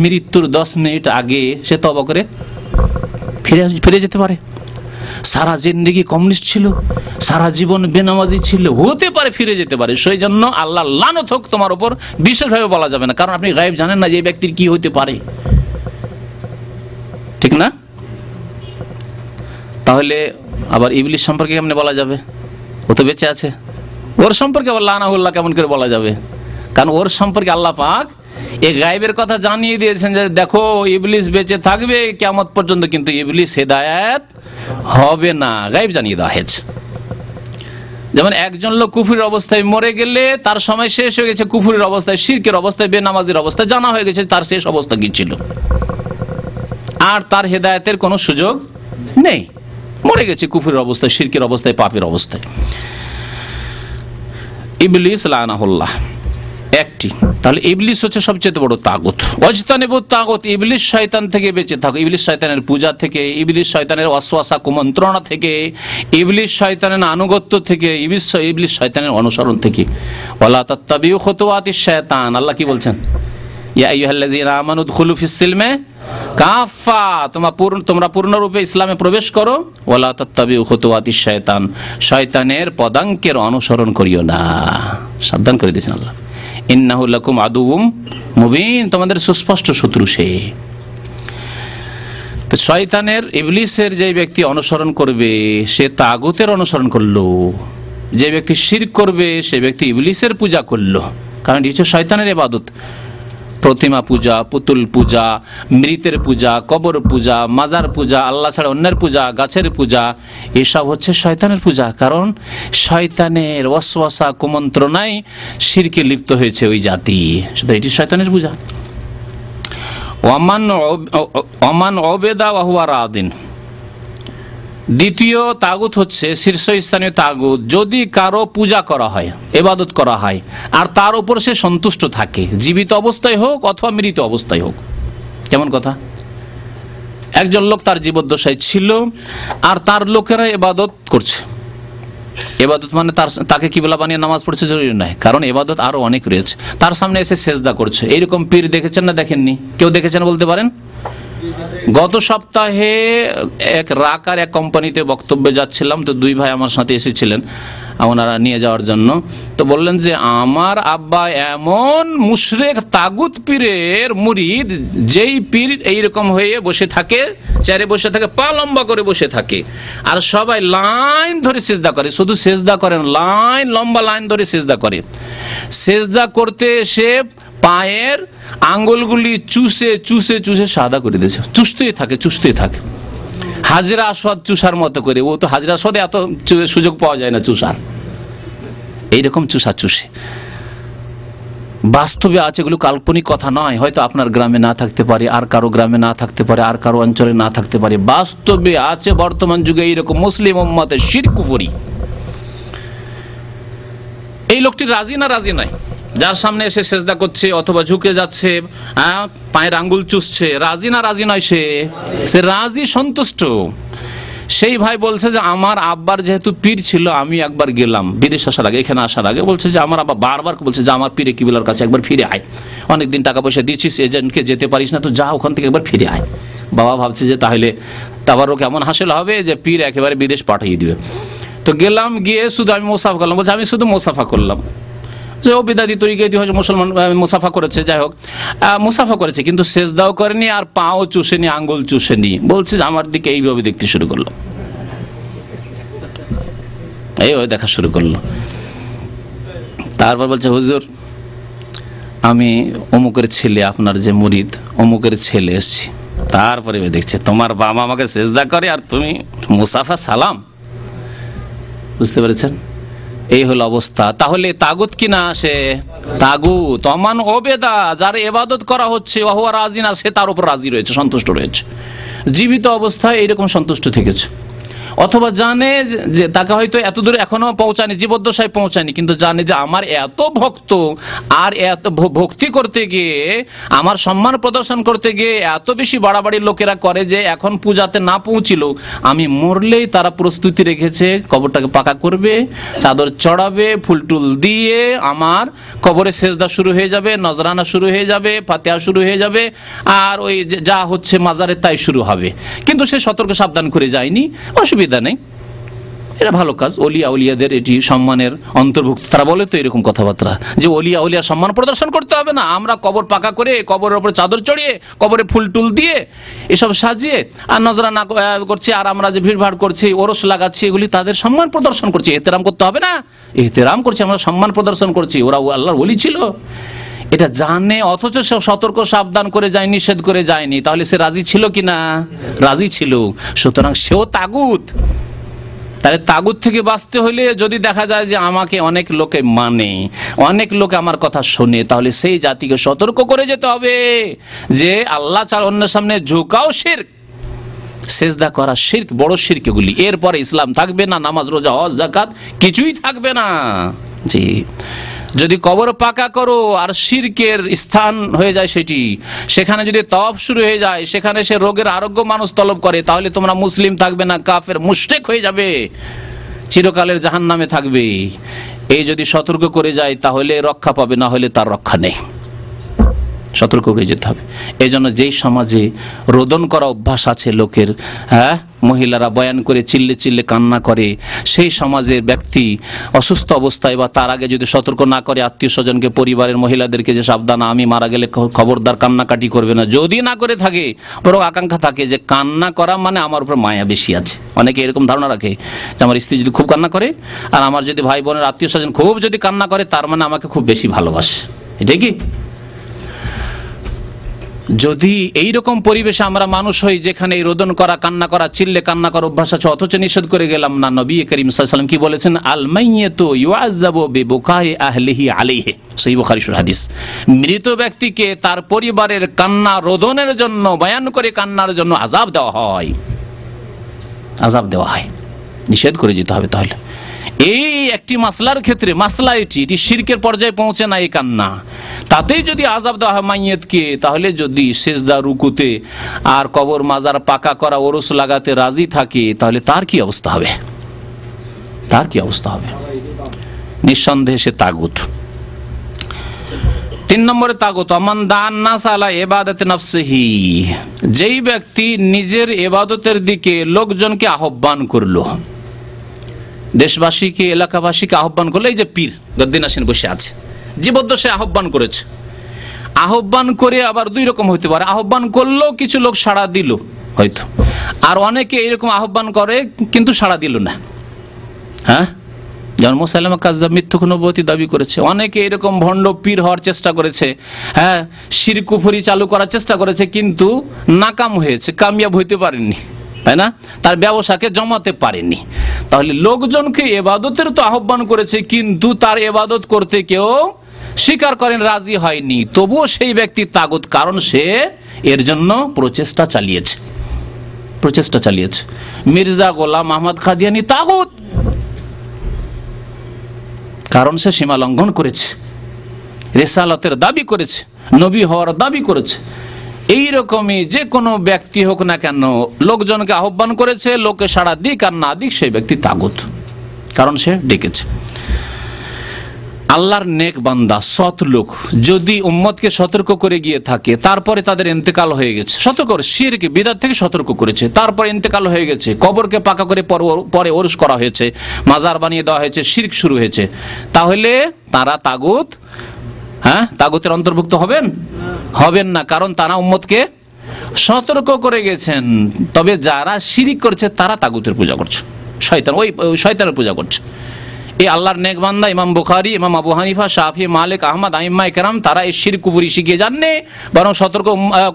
মৃত্যুর 10 মিনিট আগে সে তওবা করে ফিরে যেতে পারে। সারা জিন্দেগি কমিউনিস্ট ছিল, সারা জীবন বেনামাজি ছিল, হতে পারে ফিরে যেতে পারে। সেই জন্য আল্লাহ লানত হোক তোমার উপর বিশেষভাবে বলা যাবে না, কারণ আপনি গায়েব জানেন না যে এই ব্যক্তির কি হতে পারে, ঠিক না? তাহলে আবার ইবলিস সম্পর্কে কেমনে বলা যাবে? ও তো বেঁচে আছে, ওর সম্পর্কে আবার লানাহুল্লাহ কেমন করে বলা যাবে? কারণ ওর সম্পর্কে আল্লাহ পাক এই গায়েবের কথা জানিয়ে দিয়েছেন যে দেখো ইবলিস বেঁচে থাকবে কিয়ামত পর্যন্ত, কিন্তু ইবলিস হেদায়েত হবে না, গায়েব জানিয়ে দেওয়া হয়েছে। যেমন একজন লোক কুফরির অবস্থায় মরে গেলে তার সময় শেষ হয়ে গেছে, কুফরির অবস্থায়, শিরকের অবস্থায়, বেনামাজির অবস্থায়, জানা হয়ে গেছে তার শেষ অবস্থা কি ছিল, আর তার হেদায়েতের কোনো সুযোগ নেই, মরে গেছে কুফরির অবস্থায়, শিরকের অবস্থায়, পাপের অবস্থায়। ইবলিস লানাহুল্লাহ একটি। তাহলে ইবলিস হচ্ছে সবচেয়ে বড় তাগুত। ওয়াজতানিবুত তাগুত, ইবলিস শয়তান থেকে বেঁচে থাকো, ইবলিস শয়তানের পূজা থেকে, ইবলিস শয়তানের ওয়াসওয়াসা কুমন্ত্রণা থেকে, ইবলিস শয়তানের আনুগত্য থেকে, ইবলিস শয়তানের অনুসরণ থেকে। ওয়ালা তাত্তাবিউ খুতুওয়াতিশ শায়তান, আল্লাহ কি বলছেন? ইয়া আইয়ুহাল্লাযীনা আমানু উদখুলু ফিস সিলমে কাফা, তোমরা পূর্ণরূপে ইসলামে প্রবেশ করো। ওয়ালা তাত্তাবিউ খুতুওয়াতিশ শায়তান, শয়তানের পদাঙ্কের অনুসরণ করিও না, সাবধান করে দিয়েছেন আল্লাহ। ইন্নাহু লাকুম আদুউম মুবিন, তোমাদের সুস্পষ্ট শত্রু সে। তো শয়তানের, ইবলিসের যে ব্যক্তি অনুসরণ করবে সে তাগুতের অনুসরণ করলো, যে ব্যক্তি শিরক করবে সে ব্যক্তি ইবলিসের পূজা করলো, কারণ এটি হচ্ছে শয়তানের ইবাদত। প্রতিমা পূজা, পুতুল পূজা, মৃতের পূজা, কবর পূজা, মাজার পূজা, আল্লাহ ছাড়া অন্যের পূজা, গাছের পূজা, এসব হচ্ছে শয়তানের পূজা। কারণ শয়তানের ওয়াসওয়াসা কুমন্ত্রণায় শিরকে লিপ্ত হয়েছে ওই জাতি, সেটা এটি শয়তানের পূজা। ওমান ওবেদা ওয়া হুয়া রাদিন, দ্বিতীয় তাগুত হচ্ছে শীর্ষস্থানীয় তাগুত, যদি কারো পূজা করা হয়, ইবাদত করা হয়, আর তার উপর সে সন্তুষ্ট থাকে, জীবিত অবস্থায় হোক অথবা মৃত অবস্থায় হোক। কেমন কথা? একজন লোক তার জীবদ্দশায় ছিল আর তার লোকেরা ইবাদত করছে, ইবাদত মানে তাকে কিবলা বানিয়ে নামাজ পড়ছে জরুরি নয়, কারণ ইবাদত আরো অনেক রয়েছে। তার সামনে এসে সেজদা করছে, এইরকম পীর দেখেছেন না দেখেননি? কেউ দেখেছেন বলতে পারেন? গত সপ্তাহে এক রাকার এক কোম্পানিতে বক্তব্যে যাচ্ছিলাম, তো দুই ভাই আমার সাথে এসেছিলেন, ওনারা নিয়ে যাওয়ার জন্য। তো বললেন যে আমার আব্বা এমন মুশরিক তাগুত পীরের মুরিদ, যেই পীর এইরকম হয়ে বসে থাকে, চেয়ারে বসে থাকে, পা লম্বা করে বসে থাকে, আর সবাই লাইন ধরে সিজদা করে। শুধু সিজদা করেন, লাইন লম্বা লাইন ধরে সিজদা করে। সিজদা করতে এসে পায়ের আঙ্গুলগুলি চুষে চুষে চুষে সাদা করে দিয়েছে, চুষতেই থাকে চুষতেই থাকে, হাজরা আসওয়াদ চুষার মতো করে। ও তো হাজরা আসওয়াদে এত সুযোগ পাওয়া যায় না চুষার, এইরকম চুষা চুষে। বাস্তবে আছে, এগুলো কাল্পনিক কথা নয়। হয়তো আপনার গ্রামে না থাকতে পারে, আর কারো গ্রামে না থাকতে পারে, আর কারো অঞ্চলে না থাকতে পারে। বাস্তবে আছে বর্তমান যুগে এইরকম মুসলিম উম্মতে শিরক কুফরি। এই লোকটি রাজি না রাজি নয়, যার সামনে এসে সেজদা করছে অথবা ঝুঁকে যাচ্ছে, পায়ের আঙ্গুল চুষছে, রাজি না রাজি নয়? সে রাজি, সন্তুষ্ট। সেই ভাই বলছে যে আমার আব্বার যেহেতু পীর ছিল, আমি একবার গেলাম বিদেশ আসার আগে, এখানে আসার আগে, বলছে যে আমার আব্বা বারবার বলছে যে আমার পীরে কিবলার কাছে একবার ফিরে আয়, অনেকদিন টাকা পয়সা দিচ্ছিস, এজেন্টকে যেতে পারিস না, তো যা ওখান থেকে একবার ফিরে আয়। বাবা ভাবছে যে তাহলে তাবারও কেমন হাসিল হবে যে পীর একেবারে বিদেশ পাঠিয়ে দিবে। তো গেলাম, গিয়ে শুধু আমি মোসাফা করলাম। বলছে আমি শুধু মোসাফা করলাম। যে ও বিদাতি তরিকায় হয়তো মুসলমান মুসাফা করেছে, যাই হোক মুসাফা করেছে, কিন্তু সেজদাও করেনি আর পাও চুষেনি, আঙ্গুল চুষেনি। বলছে যে আমার দিকে এইভাবে দেখতে শুরু করলো, এইভাবে দেখা শুরু করলো। তারপর বলছে হুজুর আমি অমুকের ছেলে, আপনার যে মুরিদ অমুকের ছেলে এসছি। তারপরে দেখছে তোমার বাবা আমাকে সেজদা করে আর তুমি মুসাফা সালাম। বুঝতে পেরেছেন? এই হলো অবস্থা। তাহলে তাগুত কি না? সে তাগুত। অমান ওবেদা, যার ইবাদত করা হচ্ছে, ওয়া রাজি না, সে তার উপর রাজি রয়েছে, সন্তুষ্ট রয়েছে, জীবিত অবস্থায় এইরকম সন্তুষ্ট থেকেছে। অথবা জানে যে তাকে হয়তো এত দূরে এখনো পৌঁছায়নি, জীবদ্দশায় পৌঁছায়নি, কিন্তু জানে যে আমার এত ভক্ত, আর এত ভক্তি করতে গিয়ে, আমার সম্মান প্রদর্শন করতে গিয়ে এত বেশি বাড়াবাড়ির লোকেরা করে যে এখন পূজাতে না পৌঁছিল, আমি মরলেই তারা প্রস্তুতি রেখেছে কবরটাকে পাকা করবে, চাদর চড়াবে, ফুলটুল দিয়ে আমার কবরে সেজদা শুরু হয়ে যাবে, নজরানা শুরু হয়ে যাবে, ফাতিহা শুরু হয়ে যাবে, আর ওই যা হচ্ছে মাজারে তাই শুরু হবে। কিন্তু সে সতর্ক সাবধান করে যায়নি, অসুবিধা নেই, এটা ভালো কাজ। ওলিয়া উলিয়াদের এটি সম্মানের অন্তর্ভুক্ত। তারা বলে তো এরকম কথাবার্তা যে ওলিয়া উলিয়ার সম্মান প্রদর্শন করতে হবে না, আমরা কবর পাকা করে, কবরের উপর চাদর চড়িয়ে, কবরে ফুল টুল দিয়ে, এসব সাজিয়ে আর নজরানা করছি, আর আমরা যে ভিড়ভাড় করছি, ওরস লাগাচ্ছি, এগুলি তাদের সম্মান প্রদর্শন করছি। এহতেরাম করতে হবে না? এহতেরাম করছি, আমরা সম্মান প্রদর্শন করছি, ওরা আল্লাহর ওলি ছিল, এটা জানে, অথচ সে সতর্ক সাবধান করে যায়, নিষেধ করে যায়নি। তাহলে সে রাজি ছিল কিনা? রাজি ছিল। সুতরাং সেও তাগুত। তাহলে তাগুত থেকে বাঁচতে হলে যদি দেখা যায় যে আমাকে অনেক লোকে মানে, অনেক লোকে আমার কথা শোনে, তাহলে সেই জাতিকে সতর্ক করে যেতে হবে যে আল্লাহ ছাড়া অন্যের সামনে ঝুঁকাও শিরক, সেজদা করা শিরক, বড় শিরক এগুলি। এরপরে ইসলাম থাকবে না, নামাজ রোজা হজ যাকাত কিছুই থাকবে না। জি, যদি কবর পাকা করো আর শিরকের স্থান হয়ে যায় সেটি, সেখানে যদি তওয়াফ শুরু হয়ে যায়, সেখানে সে রোগের আরোগ্য মানুষ তলব করে, তাহলে তোমরা মুসলিম থাকবে না, কাফের মুশরিক হয়ে যাবে, চিরকালের জাহান্নামে থাকবে। এই যদি সতর্ক করে যায় তাহলে রক্ষা পাবে, না হলে তার রক্ষা নেই। সতর্ক হয়ে যেতে হবে। এই জন্য যেই সমাজে রোদন করা অভ্যাস আছে লোকের, মহিলারা বয়ান করে চিল্লে চিল্লে কান্না করে, সেই সমাজের ব্যক্তি অসুস্থ অবস্থায় বা তার আগে যদি সতর্ক না করে আত্মীয় স্বজনকে, পরিবারের মহিলাদেরকে যে সাবধান, আমি মারা গেলে খবরদার কান্নাকাটি করবে না, যদি না করে থাকে, বরং আকাঙ্ক্ষা থাকে যে কান্না করা মানে আমার উপর মায়া বেশি আছে। অনেকে এরকম ধারণা রাখে যে আমার স্ত্রী যদি খুব কান্না করে, আর আমার যদি ভাই বোনের আত্মীয় স্বজন খুব যদি কান্না করে, তার মানে আমাকে খুব বেশি ভালোবাসে। এটাই কি? যদি এইরকম পরিবেশে আমরা মানুষ হই যেখানে এই রোদন করা, কান্না করা, চিল্লে কান্না করার অভ্যাস আছে, অথচ নিষেধ করে গেলাম না, নবী করিম সাল্লাল্লাহু আলাইহি ওয়াসাল্লাম কি বলেছেন? আল মাইয়িতু ইউআযাবু বিবুকাই আহলিহি আলাইহি, সহিহ বুখারীর হাদিস। মৃত ব্যক্তিকে তার পরিবারের কান্না রোদনের জন্য, বয়ান করে কান্নার জন্য আযাব দেওয়া হয়, আযাব দেওয়া হয়। নিষেধ করে যেতে হবে। তাহলে এই একটি মাসলার ক্ষেত্রে, মাসলা এটি শিরকের পর্যায়ে পৌঁছে না এই কান্না, তাতেই যদি আযাব দেওয়া হয় মাইয়িতকে, তাহলে যদি সিজদা, রুকুতে আর কবর মাজার পাকা করা, ওরস লাগাতে রাজি থাকে, তাহলে তার কি অবস্থা হবে? তার কি অবস্থা হবে? নিঃসন্দেহে সে তাগুত। 3 নম্বরে তাগুত, আমান দান নাস আলা ইবাদাতি নাফসিহি, যেই ব্যক্তি নিজের ইবাদতের দিকে লোকজনকে আহ্বান করলো, দেশবাসীকে, এলাকাবাসীকে আহ্বান করলো, এই যে পীর গদ্দিন আসেন বসে আছে, জীবদ্দশায় আহ্বান করেছে। আহ্বান করে আবার দুই রকম হইতে পারে, আহ্বান করলো কিছু লোক সাড়া দিল হয়তো, আর অনেকে এরকম আহ্বান করে কিন্তু সাড়া দিল না। হ্যাঁ, যেমন মুসাইলামা কাযযাব মিথ্যুক নবুয়তি দাবি করেছে, অনেকে এরকম ভণ্ড পীর হওয়ার চেষ্টা করেছে, হ্যাঁ, শিরক কুফরি চালু করার চেষ্টা করেছে, কিন্তু নাকাম হয়েছে, কামিয়াব হইতে পারেননি, তাই না? তার ব্যবসাকে জমাতে পারেনি। তাহলে লোকজনকে ইবাদতের তো আহ্বান করেছে, কিন্তু তার ইবাদত করতে কেউ স্বীকার করেন, রাজি হয়নি, তবুও সেই ব্যক্তি তাগুত, কারণ সে এর জন্য প্রচেষ্টা চালিয়েছে। মির্জা গোলাম আহমদ কাদিয়ানী তাগুত, কারণ সে সীমা লঙ্ঘন করেছে, রিসালাতের দাবি করেছে, নবী হওয়ার দাবি করেছে। এইরকমই যে কোনো ব্যক্তি হোক না কেন, লোকজনকে আহ্বান করেছে, লোকে সাড়া দিক আর না দিক, সেই ব্যক্তি তাগুত, কারণ সে ডেকেছে। আল্লাহর নেক বান্দা সৎ লোক যদি উম্মতকে সতর্ক করে গিয়ে থাকে, তারপরে তাদের ইন্তেকাল হয়ে গেছে, সতর্ক করে শিরক বিদআত থেকে সতর্ক করেছে, তারপরে ইন্তেকাল হয়ে গেছে, কবরকে পাকা করে পরে ওরস করা হয়েছে, মাজার বানিয়ে দেওয়া হয়েছে, শিরক শুরু হয়েছে, তাহলে তারা তাগুত, হ্যাঁ, তাগুতের অন্তর্ভুক্ত হবেন না, কারণ তারা উম্মতকে সতর্ক করে গেছেন। তবে যারা শিরক করছে তারা তাগুতের পূজা করছে, শয়তান, ওই শয়তানের পূজা করছে। এই আল্লাহর নেক বান্দা ইমাম বুখারী, ইমাম আবু হানিফা, শাফি, মালিক, আহমদ, আইম্মায়ে কেরাম, তারা এই শিরক কুফরি শিখিয়ে যাননি, বরং সতর্ক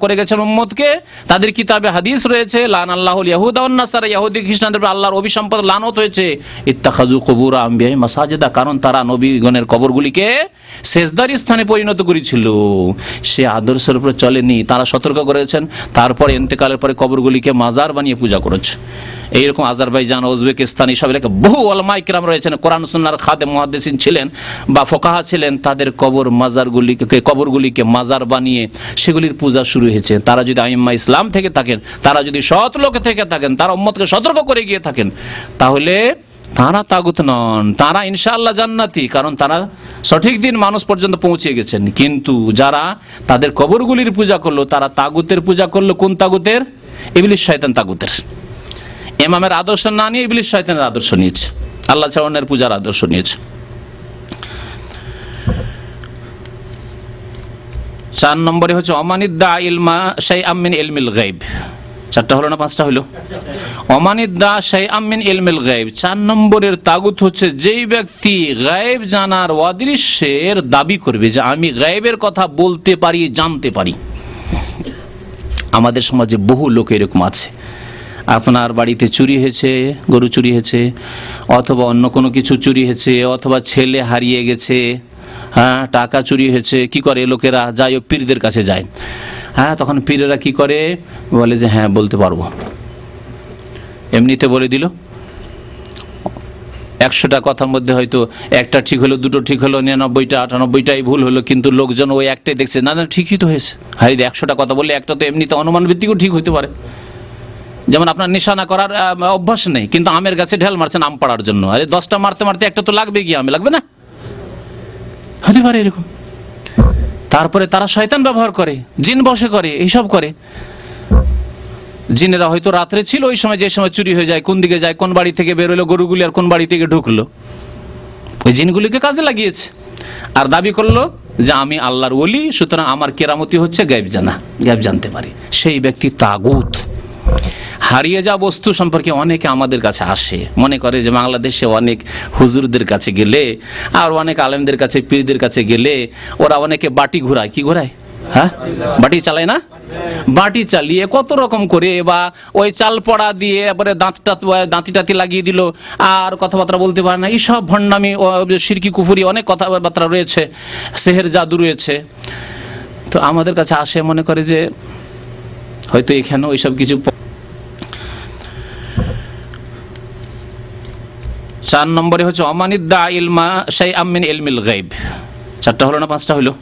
করে গেছেন উম্মতকে। তাদের কিতাবে হাদিস রয়েছে, লান আল্লাহুল ইয়াহুদা ওয়ান নাসারা, ইহুদি খ্রিস্টানদের উপর আল্লাহর অভিসম্পাদ লানত হয়েছে। ইত্তাখাযু কুবুর আম্বিয়াহি মাসাজিদা, কারণ তারা নবীগণের কবরগুলিকে সেজদার স্থানে পরিণত করেছিল, সে আদর্শের উপর চলেনি। তারা সতর্ক করেছেন, তারপরে ইন্তেকালের পরে কবরগুলিকে মাজার বানিয়ে পূজা করেছে। এইরকম আজারবাইজান, উজবেকিস্তান, এইসব এলাকায় বহু উলামায়ে কিরাম রয়েছেন, কোরআন সুন্নাহর খাদেম মুহাদ্দিসিন ছিলেন বা ফুকাহা ছিলেন, তাদের কবরগুলিকে মাজার বানিয়ে সেগুলির পূজা শুরু হয়েছে। তারা যদি আইম্মা ইসলাম থেকে থাকেন, তারা যদি সৎ লোক থেকে থাকেন, তারা উম্মতকে সতর্ক করে গিয়ে থাকেন, তাহলে তারা তাগুত নন, তারা ইনশাআল্লাহ জান্নাতি, কারণ তারা সঠিক দিন মানুষ পর্যন্ত পৌঁছে গেছেন। কিন্তু যারা তাদের কবরগুলির পূজা করলো, তারা তাগুতের পূজা করলো। কোন তাগুতের? ইবলিস শয়তান তাগুতের। ইমামের আদর্শ না নিয়ে ইবলিস শয়তানের আদর্শ নিয়েছে, আল্লাহ ছাড়া অন্যের পূজার আদর্শ নিয়েছে। 4 নম্বরে হচ্ছে অমানিদ্দা ইলমা শাইআম মিন ইলমিল গায়ব। 4টা হলো না 5টা হলো? অমানিদ্দা শাইআম মিন ইলমিল গায়ব, 4 নম্বরের তাগুত হচ্ছে যেই ব্যক্তি গায়েব জানার অদৃশ্যের দাবি করবে, যে আমি গায়েবের কথা বলতে পারি, জানতে পারি। আমাদের সমাজে বহু লোক এরকম আছে, আপনার বাড়িতে চুরি হয়েছে, গরু চুরি হয়েছে, অথবা অন্য কোনো কিছু চুরি হয়েছে, অথবা ছেলে হারিয়ে গেছে, হ্যাঁ, টাকা চুরি হয়েছে, কি করে লোকেরা? যায়, পীরদের কাছে যায়। হ্যাঁ, তখন পীরেরা কি করে? বলে যে হ্যাঁ বলতে পারবো, এমনিতে বলে দিল। 100টা কথার মধ্যে হয়তো একটা ঠিক হলো, 2টো ঠিক হলো, 99টা 98টাই ভুল হলো, কিন্তু লোকজন ওই একটাই দেখছে, না না ঠিকই তো হয়েছে। হাই, 100টা কথা বললে একটা তো এমনিতে অনুমান ভিত্তিকও ঠিক হইতে পারে। যেমন আপনার নিশানা করার অভ্যাস নেই, কিন্তু আমের গাছে ঢেল মারছেন আম পাড়ার জন্য, আরে 10টা মারতে মারতে একটা তো লাগবে, কি আমে লাগবে না? হতে পারে এরকম। তারপরে তারা শয়তান ব্যবহার করে, জিন বশে করে, এইসব করে। জিনেরা হয়তো রাত্রে ছিল, ওই সময় যে সময় চুরি হয়ে যায়, কোন দিকে যায়, কোন বাড়ি থেকে বের হলো গরুগুলি, আর কোন বাড়ি থেকে ঢুকলো, ওই জিনগুলিকে কাজে লাগিয়েছে। আর দাবি করলো যে আমি আল্লাহর ওলি, সুতরাং আমার কেরামতি হচ্ছে গায়েব জানা, গায়েব জানতে পারি। সেই ব্যক্তি তাগুত। হারিয়ে যাওয়া বস্তু সম্পর্কে অনেকে আমাদের কাছে আসে, মনে করে যে বাংলাদেশে অনেক হুজুরদের কাছে গেলে আর অনেক আলেমদের কাছে, পীরদের কাছে গেলে ওরা অনেকে বাটি ঘুরায়। কি ঘুরায়? হ্যাঁ, বাটি চালায় না? বাটি চালিয়ে কত রকম করে, বা ওই চাল পড়া দিয়ে এবারে দাঁতি টাতি লাগিয়ে দিল, আর কথাবার্তা বলতে পারে না। এইসব ভণ্ডামি, শিরকি কুফরি অনেক কথাবার্তা রয়েছে, সেহের জাদু রয়েছে। তো আমাদের কাছে আসে, মনে করে যে হয়তো এখানেও এইসব কিছু। 4 নম্বরে হচ্ছে অমানিদ্দা ইলমা শাইআম মিন ইলমিল গায়ব। 4টা হলো না 5টা হলো?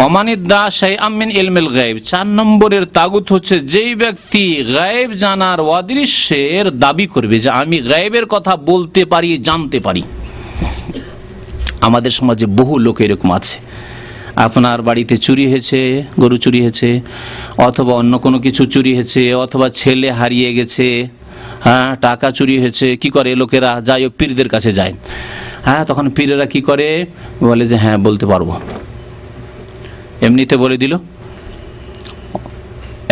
অমানিদ্দা শাইআম মিন ইলমিল গায়ব, 4 নম্বরের তাগুত হচ্ছে যেই ব্যক্তি গায়েব জানার অদৃশ্যের দাবি করবে, যে আমি গায়েবের কথা বলতে পারি, জানতে পারি। আমাদের সমাজে বহু লোক এরকম আছে, আপনার বাড়িতে চুরি হয়েছে, গরু চুরি হয়েছে, অথবা অন্য কোনো কিছু চুরি হয়েছে, অথবা ছেলে হারিয়ে গেছে, হ্যাঁ, টাকা চুরি হয়েছে, কি করে লোকেরা? যায় পীরদের কাছে যায়। হ্যাঁ, তখন পীরেরা কি করে? বলে যে হ্যাঁ বলতে পারবো। এমনিতে বলে দিল।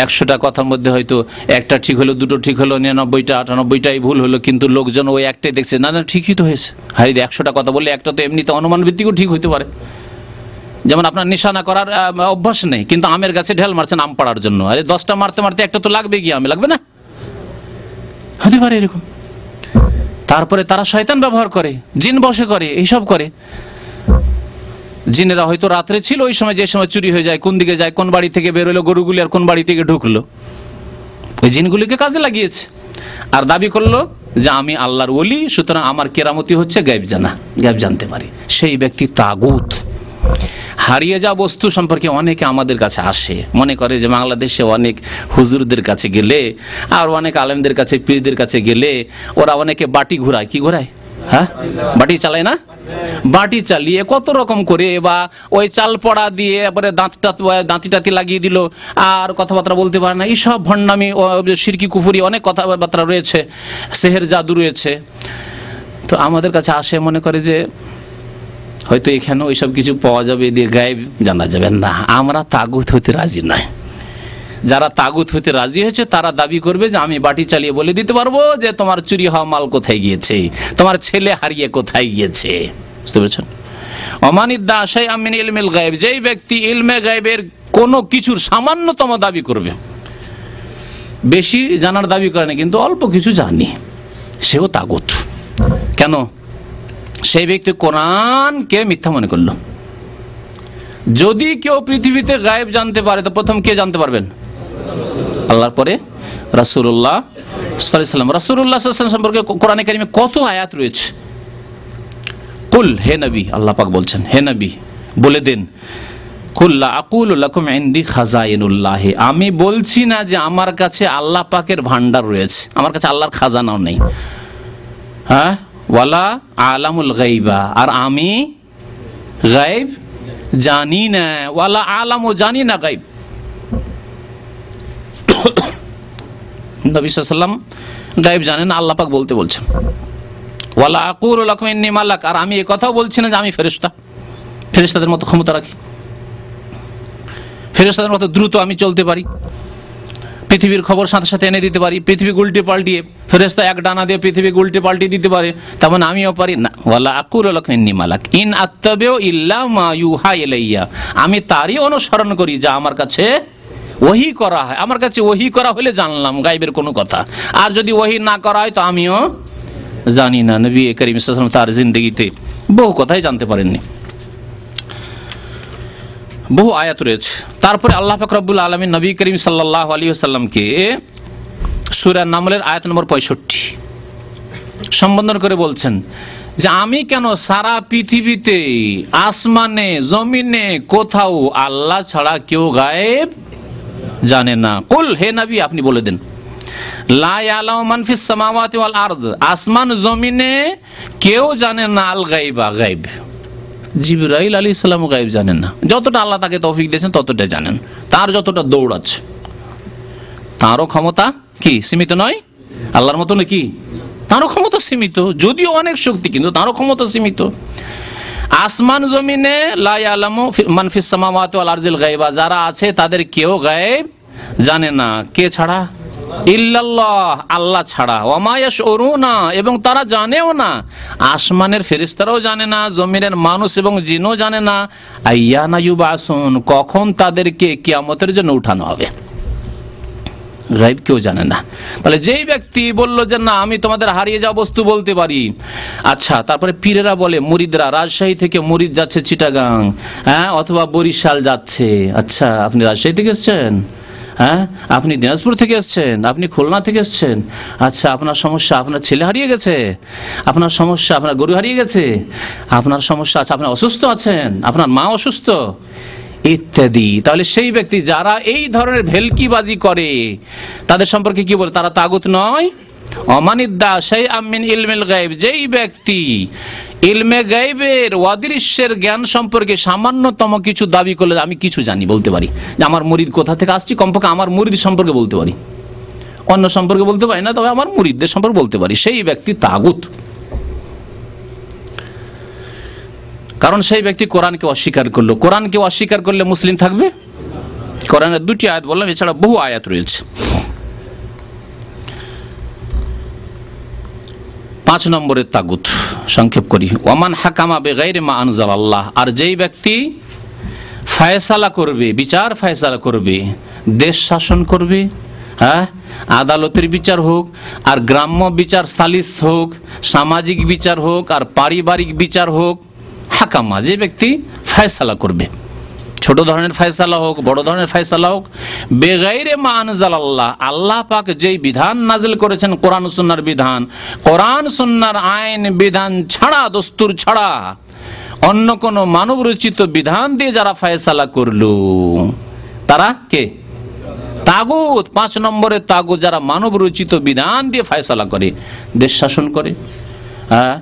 100টা কথার মধ্যে হয়তো একটা ঠিক হলো, দুটো ঠিক হলো, 99টা 98টাই ভুল হলো, কিন্তু লোকজন ওই একটাই দেখছে, না না ঠিকই তো হয়েছে। হারি 100টা কথা বললে একটা তো এমনিতে অনুমান ভিত্তিকও ঠিক হইতে পারে। যেমন আপনার নিশানা করার অভ্যাস নেই, কিন্তু আমের গাছে ঢেল মারছেন আম পাড়ার জন্য, আরে 10টা মারতে মারতে একটা তো লাগবে, গিয়ে আমে লাগবে না? হতে পারে এরকম। তারপরে তারা শয়তান ব্যবহার করে, জিন বশে করে, এইসব করে। জিনেরা হয়তো রাত্রে ছিল, ওই সময় যে সময় চুরি হয়ে যায়, কোন দিকে যায়, কোন বাড়ি থেকে বের হলো গরুগুলি, আর কোন বাড়ি থেকে ঢুকলো, ওই জিনগুলিকে কাজে লাগিয়েছে। আর দাবি করলো যে আমি আল্লাহর ওলি, সুতরাং আমার কেরামতি হচ্ছে গায়েব জানা, গায়েব জানতে পারি। সেই ব্যক্তি তাগুত। হারিয়ে যাওয়া বস্তু সম্পর্কে অনেকে আমাদের কাছে আসে, মনে করে যে বাংলাদেশে অনেক হুজুরদের কাছে গেলে আর অনেক আলেমদের কাছে, পীরদের কাছে গেলে ওরা অনেকে বাটি ঘুরায়। কি ঘুরায়? হ্যাঁ, বাটি চালায় না? বাটি চালিয়ে কত রকম করে, বা ওই চাল পড়া দিয়ে এবারে দাঁতি টাতি লাগিয়ে দিল, আর কথাবার্তা বলতে পারে না। এইসব ভণ্ডামি, শিরকি কুফুরি অনেক কথাবার্তা রয়েছে, সেহের জাদু রয়েছে। তো আমাদের কাছে আসে, মনে করে যে হয়তো এখানেও ওইসব কিছু পাওয়া যাবে, দিয়ে গায়েব জানা যাবে না। আমরা তাগুত হতে রাজি নয়। যারা তাগুত হতে রাজি হয়েছে তারা দাবি করবে যে আমি বাটি চালিয়ে বলে দিতে পারবো যে তোমার চুরি হওয়া মাল কোথায় গিয়েছে, তোমার ছেলে হারিয়ে কোথায় গিয়েছে। বুঝতে পেরেছেন? অমানিদ্দা শাইআম মিন ইলমিল গায়ব, যেই ব্যক্তি ইলমে গায়বের কোনো কিছুর সামান্যতম দাবি করবে, বেশি জানার দাবি করে না কিন্তু অল্প কিছু জানি, সেও তাগুত। কেন? সেই ব্যক্তি কোরআনকে মিথ্যা মনে করলো। যদি কেউ পৃথিবীতে গায়েব জানতে পারে তো প্রথম কে জানতে পারবেন? আল্লাহর পরে রাসূলুল্লাহ সাল্লাল্লাহু আলাইহি ওয়াসাল্লাম। রাসূলুল্লাহ সাল্লাল্লাহু আলাইহি ওয়াসাল্লাম সম্পর্কে কোরআনে কারিমে কত আয়াত রয়েছে। কুল, হে নবী, আল্লাহ পাক বলছেন হে নবী বলে দেন, কুল লা আকুলু লাকুম ইনদি খাজাইনুল্লাহ, আমি বলছি না যে আমার কাছে আল্লাহ পাকের ভান্ডার রয়েছে, আমার কাছে আল্লাহর খাজানাও নেই। হ্যাঁ, ওয়ালা আলামুল গায়বা, আর আমি গায়ব জানি না। ওয়ালা আলামু, জানি না গায়ব। নবী সাল্লাল্লাহু আলাইহি ওয়াসাল্লাম গায়ব জানেন না, আল্লাহ পাক বলতে বলছেন। ওয়ালা আকুলু লাকুম ইন্নী মালাক, আর আমি এই কথাও বলছি না যে আমি ফেরেশতা, ফেরেশতাদের মতো ক্ষমতা রাখি, ফেরেশতাদের মতো দ্রুত আমি চলতে পারি, পৃথিবীর খবর সাথে সাথে এনে দিতে পারি, পৃথিবী উল্টে পাল্টিয়ে, ফেরেশতা এক ডানা দিয়ে পৃথিবী উল্টে পাল্টিয়ে দিতে পারে, তেমন আমিও পারি না। ওয়ালা আকুলু লাকুম ইন্নী মালাক ইন আত্তাবিউ ইল্লা মা ইউহা ইলাইয়া, আমি তারই অনুসরণ করি যা আমার কাছে ওহী করা হয়। আমার কাছে ওহী করা হলে জানলাম গায়বের কোনো কথা, আর যদি ওহী না করা হয় তো আমিও জানি না। নবী করিম সাল্লাল্লাহু আলাইহি ওয়াসাল্লাম তার জিন্দেগিতে বহু কথাই জানতে পারেননি, বহু আয়াত রয়েছে। তারপরে আল্লাহ পাক রব্বুল আলামিন নবী করিম সাল্লাল্লাহু আলাইহি ওয়াসাল্লামকে সূরা নামলের আয়াত নম্বর 65 সম্বোধন করে বলছেন যে আমি কেন সারা পৃথিবীতে, আসমানে, জমিনে কোথাও আল্লাহ ছাড়া কেউ গায়েব জানে না। কুল, হে নবী আপনি বলে দেন, লা ইয়ালামু মান ফিস সামাওয়াতি ওয়াল আরদ, আসমান জমিনে কেউ জানে না আল গায়বা, গায়ব। জিবরাইল আলাইহিস সালাম গায়ব জানেন না, যতটা আল্লাহ তাকে তৌফিক দিয়েছেন ততটাই জানেন। তার যতটা দৌড় আছে, তারও ক্ষমতা কি সীমিত নয়? আল্লাহর মতো নাকি? তারও ক্ষমতা সীমিত, যদিও অনেক শক্তি, কিন্তু তারও ক্ষমতা সীমিত। আসমান জমিনে লা ইয়ালামু মান ফিস সামাওয়াতি ওয়াল আরদিল গায়বা, যারা আছে তাদের কেউ গায়েব জানে না। কে ছাড়া? ইল্লাল্লাহ, আল্লাহ ছাড়া। ওয়া মা ইয়াশউরুনা, এবং তারা জানেও না, আসমানের ফেরেশতারাও জানে না, জমিনের মানুষ এবং জিনও জানে না, আইয়ানা ইউবাসুন, কখন তাদেরকে কিয়ামতের জন্য উঠানো হবে। গায়ব কেউ জানে না। তাহলে যেই ব্যক্তি বলল যে না আমি তোমাদের হারিয়ে যাওয়া বস্তু বলতে পারি, আচ্ছা, তারপরে পীরেরা বলে, মুরিদরা রাজশাহী থেকে মুরিদ যাচ্ছে চিটাগাং, হ্যাঁ, অথবা বরিশাল যাচ্ছে। আচ্ছা, আপনি রাজশাহী থেকে এসেছেন? হ্যাঁ, আপনি দিনাজপুর থেকে এসেছেন? আপনি খুলনা থেকে এসেছেন? আচ্ছা, আপনার সমস্যা আপনার ছেলে হারিয়ে গেছে, আপনার সমস্যা আপনার গরু হারিয়ে গেছে, আপনার সমস্যা আছে আপনি অসুস্থ আছেন, আপনার মা অসুস্থ, ইত্যাদি। তাহলে সেই ব্যক্তি যারা এই ধরনের ভেলকিবাজি করে তাদের সম্পর্কে কি বলে? তারা তাগুত নয়। অমানিদ্দা শাইআম মিন ইলমিল গায়ব, যেই ব্যক্তি ইলমে গায়বের, অদৃশ্যের জ্ঞান সম্পর্কে সামান্যতম কিছু দাবি করলে, আমি কিছু জানি বলতে পারি, যে আমার মুরিদ কোথা থেকে আসছি, কমপক্ষে আমার মুরিদ সম্পর্কে বলতে পারি, অন্য সম্পর্কে বলতে পারি না, তবে আমার মুরিদদের সম্পর্কে বলতে পারি, সেই ব্যক্তি তাগুত। কারণ সেই ব্যক্তি কোরআনকে অস্বীকার করলো। কোরআনকে অস্বীকার করলে মুসলিম থাকবে? কোরআনের 2টি আয়াত বললাম, এছাড়া বহু আয়াত রয়েছে। 5 নম্বরের তাগুত সংক্ষেপ করি, ওয়ামান হাকামা বিগাইরি মা আনজালাল্লাহ, আর যেই ব্যক্তি ফয়সালা করবে, বিচার ফয়সালা করবে, দেশ শাসন করবে, হ্যাঁ, আদালতের বিচার হোক আর গ্রাম্য বিচার সালিস হোক, সামাজিক বিচার হোক আর পারিবারিক বিচার হোক, হাকামা যে ব্যক্তি ফয়সালা করবে, ছোট ধরনের ফয়সালা হোক বড় ধরনের ফয়সালা হোক, বেগাইরে মা আনজালাল্লাহ, আল্লাহ পাক যেই বিধান নাজিল করেছেন কোরআন সুন্নাহর বিধান, কোরআন সুন্নাহর আইন বিধান ছাড়া, দস্তুর ছাড়া অন্য কোন মানব রচিত বিধান দিয়ে যারা ফয়সালা করলো তারা কে? তাগুত। 5 নম্বরের তাগুত যারা মানব রচিত বিধান দিয়ে ফয়সালা করে, দেশ শাসন করে, হ্যাঁ,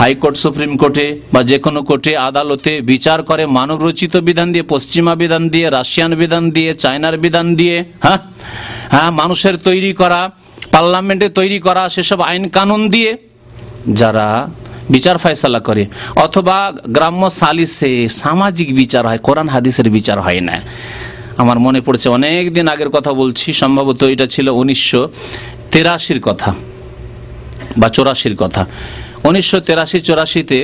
হাইকোর্ট সুপ্রিম কোর্টে বা যে কোনো কোর্টে আদালতে বিচার করে মানব রচিত বিধান দিয়ে, পশ্চিমা বিধান দিয়ে, রাশিয়ান বিধান দিয়ে, চায়নার বিধান দিয়ে, হ্যাঁ হ্যাঁ, মানুষের তৈরি করা, পার্লামেন্টে তৈরি করা সেসব আইন কানুন দিয়ে যারা বিচার ফয়সালা করে, অথবা গ্রাম্য সালিসে সামাজিক বিচার হয়, কোরআন হাদিসের বিচার হয় না। আমার মনে পড়ছে, অনেক দিন আগের কথা বলছি, সম্ভবত এটা ছিল 1983 কথা বা 84 কথা। 1983-84-তে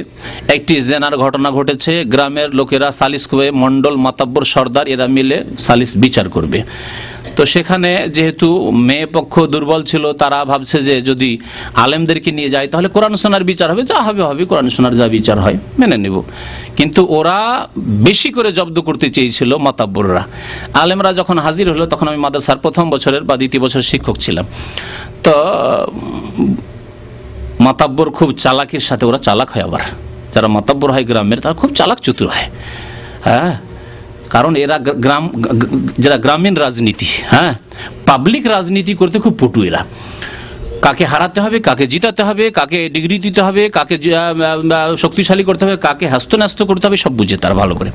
একটি জেনার ঘটনা ঘটেছে। গ্রামের লোকেরা সালিস করে, মন্ডল, মাতাব্বর, সর্দার এরা মিলে সালিস বিচার করবে। তো সেখানে যেহেতু মেয়ে পক্ষ দুর্বল ছিল, তারা ভাবছে যে যদি আলেমদেরকে নিয়ে যায় তাহলে কোরআন সুন্নাহর বিচার হবে, যা হবে হবে, কোরআন সুন্নাহর যা বিচার হয় মেনে নেব। কিন্তু ওরা বেশি করে জব্দ করতে চেয়েছিল মাতাব্বররা। আলেমরা যখন হাজির হলো, তখন আমি মাদ্রাসার 1ম বছরের বা 2য় বছরের শিক্ষক ছিলাম। তো মাতাব্বর খুব চালাকির সাথে, ওরা চালাক হয়, আবার যারা মাতাব্বর হয় গ্রামের তারা খুব চালাক চতুর হয়, হ্যাঁ, কারণ এরা যারা গ্রামীণ রাজনীতি, হ্যাঁ, পাবলিক রাজনীতি করতে খুব পটু। এরা কাকে হারাতে হবে, কাকে জিতাতে হবে, কাকে ডিগ্রি দিতে হবে, কাকে শক্তিশালী করতে হবে, কাকে হ্যাস্ত করতে হবে, সব বুঝে তারা ভালো করে।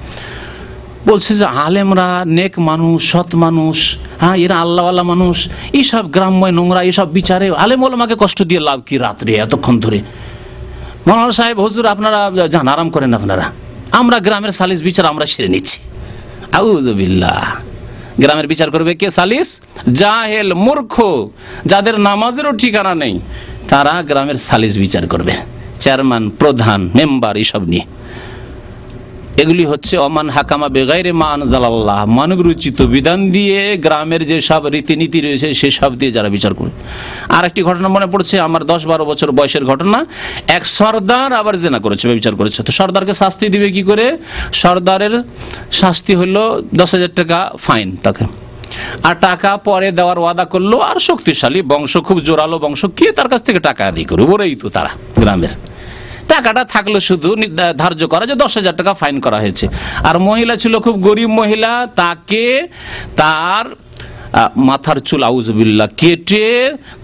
বলছে যে আলেমরা নেক মানুষ, সৎ মানুষ, হ্যাঁ, এরা আল্লাহওয়ালা মানুষ, এইসব গ্রাম্য নোংরা এইসব বিচারে আলেম ওলামাকে কষ্ট দিয়ে লাভ কি? রাত্রে এতক্ষণ ধরে মৌলানা সাহেব, হুজুর আপনারা যান, আরাম করেন আপনারা, আমরা গ্রামের সালিস বিচার আমরা সেরে নিচ্ছি। আউযুবিল্লাহ। গ্রামের বিচার করবে কে? সালিস। জাহেল, মূর্খ, যাদের নামাজেরও ঠিকানা নেই, তারা গ্রামের সালিস বিচার করবে, চেয়ারম্যান, প্রধান, মেম্বার, এইসব নিয়ে। এগুলি হচ্ছে ওমান হাকামা বেগাইরে মা আনজালাল্লাহ, মানব রচিত বিধান দিয়ে গ্রামের যে সব রীতিনীতি রয়েছে সেসব দিয়ে যারা বিচার করে। আর একটি ঘটনা মনে পড়ছে, আমার 10-12 বছর বয়সের ঘটনা। এক সর্দার আবার জেনা করেছে, বিচার করেছে। তো সর্দারকে শাস্তি দিবে কি করে? সর্দারের শাস্তি হলো 10,000 টাকা ফাইন তাকে, আর টাকা পরে দেওয়ার ওয়াদা করলো। আর শক্তিশালী বংশ, খুব জোরালো বংশ, কে তার কাছ থেকে টাকা আদায় করবে? ওরাই তো তারা গ্রামের। টাকাটা থাকলো শুধু ধার্য করা যে 10,000 টাকা ফাইন করা হয়েছে। আর মহিলা ছিল খুব গরিব মহিলা, তাকে তার মাথার চুল আউযুবিল্লাহ কেটে,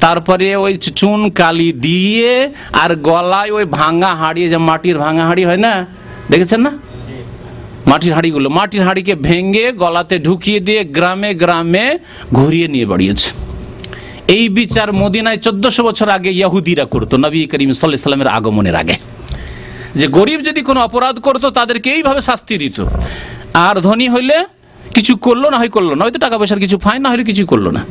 তারপরে ওই চুন কালি দিয়ে, আর গলায় ওই ভাঙা হাঁড়ি, যে মাটির ভাঙা হাঁড়ি হয় না, দেখেছেন না মাটির হাঁড়িগুলো, মাটির হাঁড়িকে ভেঙে গলাতে ঢুকিয়ে দিয়ে গ্রামে গ্রামে ঘুরিয়ে নিয়ে বাড়িয়েছে। এই বিচার মদিনায় 1400 বছর আগে ইহুদিরা করতো, নবী করিম সাল্লাল্লাহু আলাইহি ওয়াসাল্লামের আগমনের আগে। যে গরিব যদি কোনো অপরাধ করতো তাদেরকে এইভাবে শাস্তি দিত, আর ধনী হইলে কিছু করলো না, করলো না, হয়তো টাকা পয়সার কিছু ফাইন, না হলে কিছু করলো না।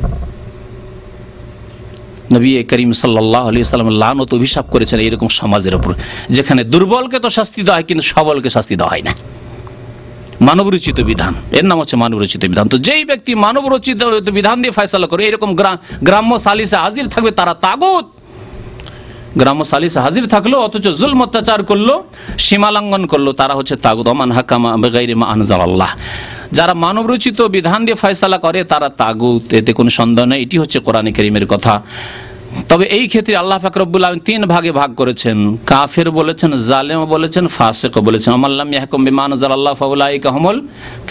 নবী করিম সাল্লাল্লাহু আলাইহি ওয়াসাল্লাম লানত, অভিশাপ করেছেন এরকম সমাজের উপর, যেখানে দুর্বলকে তো শাস্তি দেওয়া হয় কিন্তু সবলকে শাস্তি দেওয়া হয় না। মানবরচিত বিধান, এর নাম হচ্ছে মানবরচিত বিধান। তো যেই ব্যক্তি মানবরচিত বিধান দিয়ে ফয়সালা করে, এরকম গ্রাম্য সালিসে হাজির থাকবে, তারা তাগুত। গ্রাম্য সালিসে হাজির থাকলো অথচ জুলম অত্যাচার করলো, সীমালঙ্ঘন করলো, তারা হচ্ছে তাগুত। ওমান হাকামা বিগাইরি মা আনজালাল্লাহ, যারা মানবরচিত বিধান দিয়ে ফয়সালা করে তারা তাগুত, এতে কোনো সন্দেহ নেই। এটি হচ্ছে কোরআনে কারীমের কথা। তবে এই ক্ষেত্রে আল্লাহ পাক রব্বুল আলামিন 3 ভাগে ভাগ করেছেন। কাফের বলেছেন, জালেম বলেছেন, ফাসিক বলেছেন। আমাল্লাম ইয়াহকুম বিমা আনজালাল্লাহু ফাউলাইকা হুমুল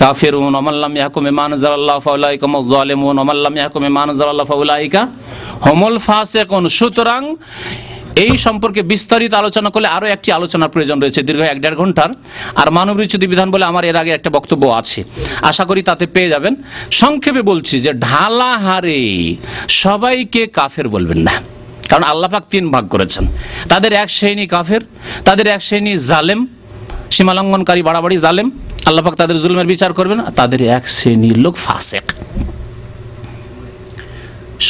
কাফিরুন, আমাল্লাম ইয়াহকুম বিমা আনজালাল্লাহু ফাউলাইকা হুমুজ জালিমুন, আমাল্লাম ইয়াহকুম বিমা আনজালাল্লাহু ফাউলাইকা হুমুল ফাসিকুন। সুতরাং এই সম্পর্কে বিস্তারিত আলোচনা করলে আরো একটি আলোচনার প্রয়োজন রয়েছে দীর্ঘ 1-1.5 ঘন্টার। আর মানবরচিত বিধান বলে আমার এর আগে একটা বক্তব্য আছে, আশা করি তাতে পেয়ে যাবেন। সংক্ষেপে বলছি যে ঢালা হারে সবাইকে কাফের বলবেন না, কারণ আল্লাহ পাক 3 ভাগ করেছেন। তাদের এক শ্রেণী কাফের, তাদের এক শ্রেণী জালেম, সীমালঙ্ঘনকারী, বাড়াবাড়ি জালেম, আল্লাহ পাক তাদের জুলমের বিচার করবেন। তাদের এক শ্রেণীর লোক ফাসিক।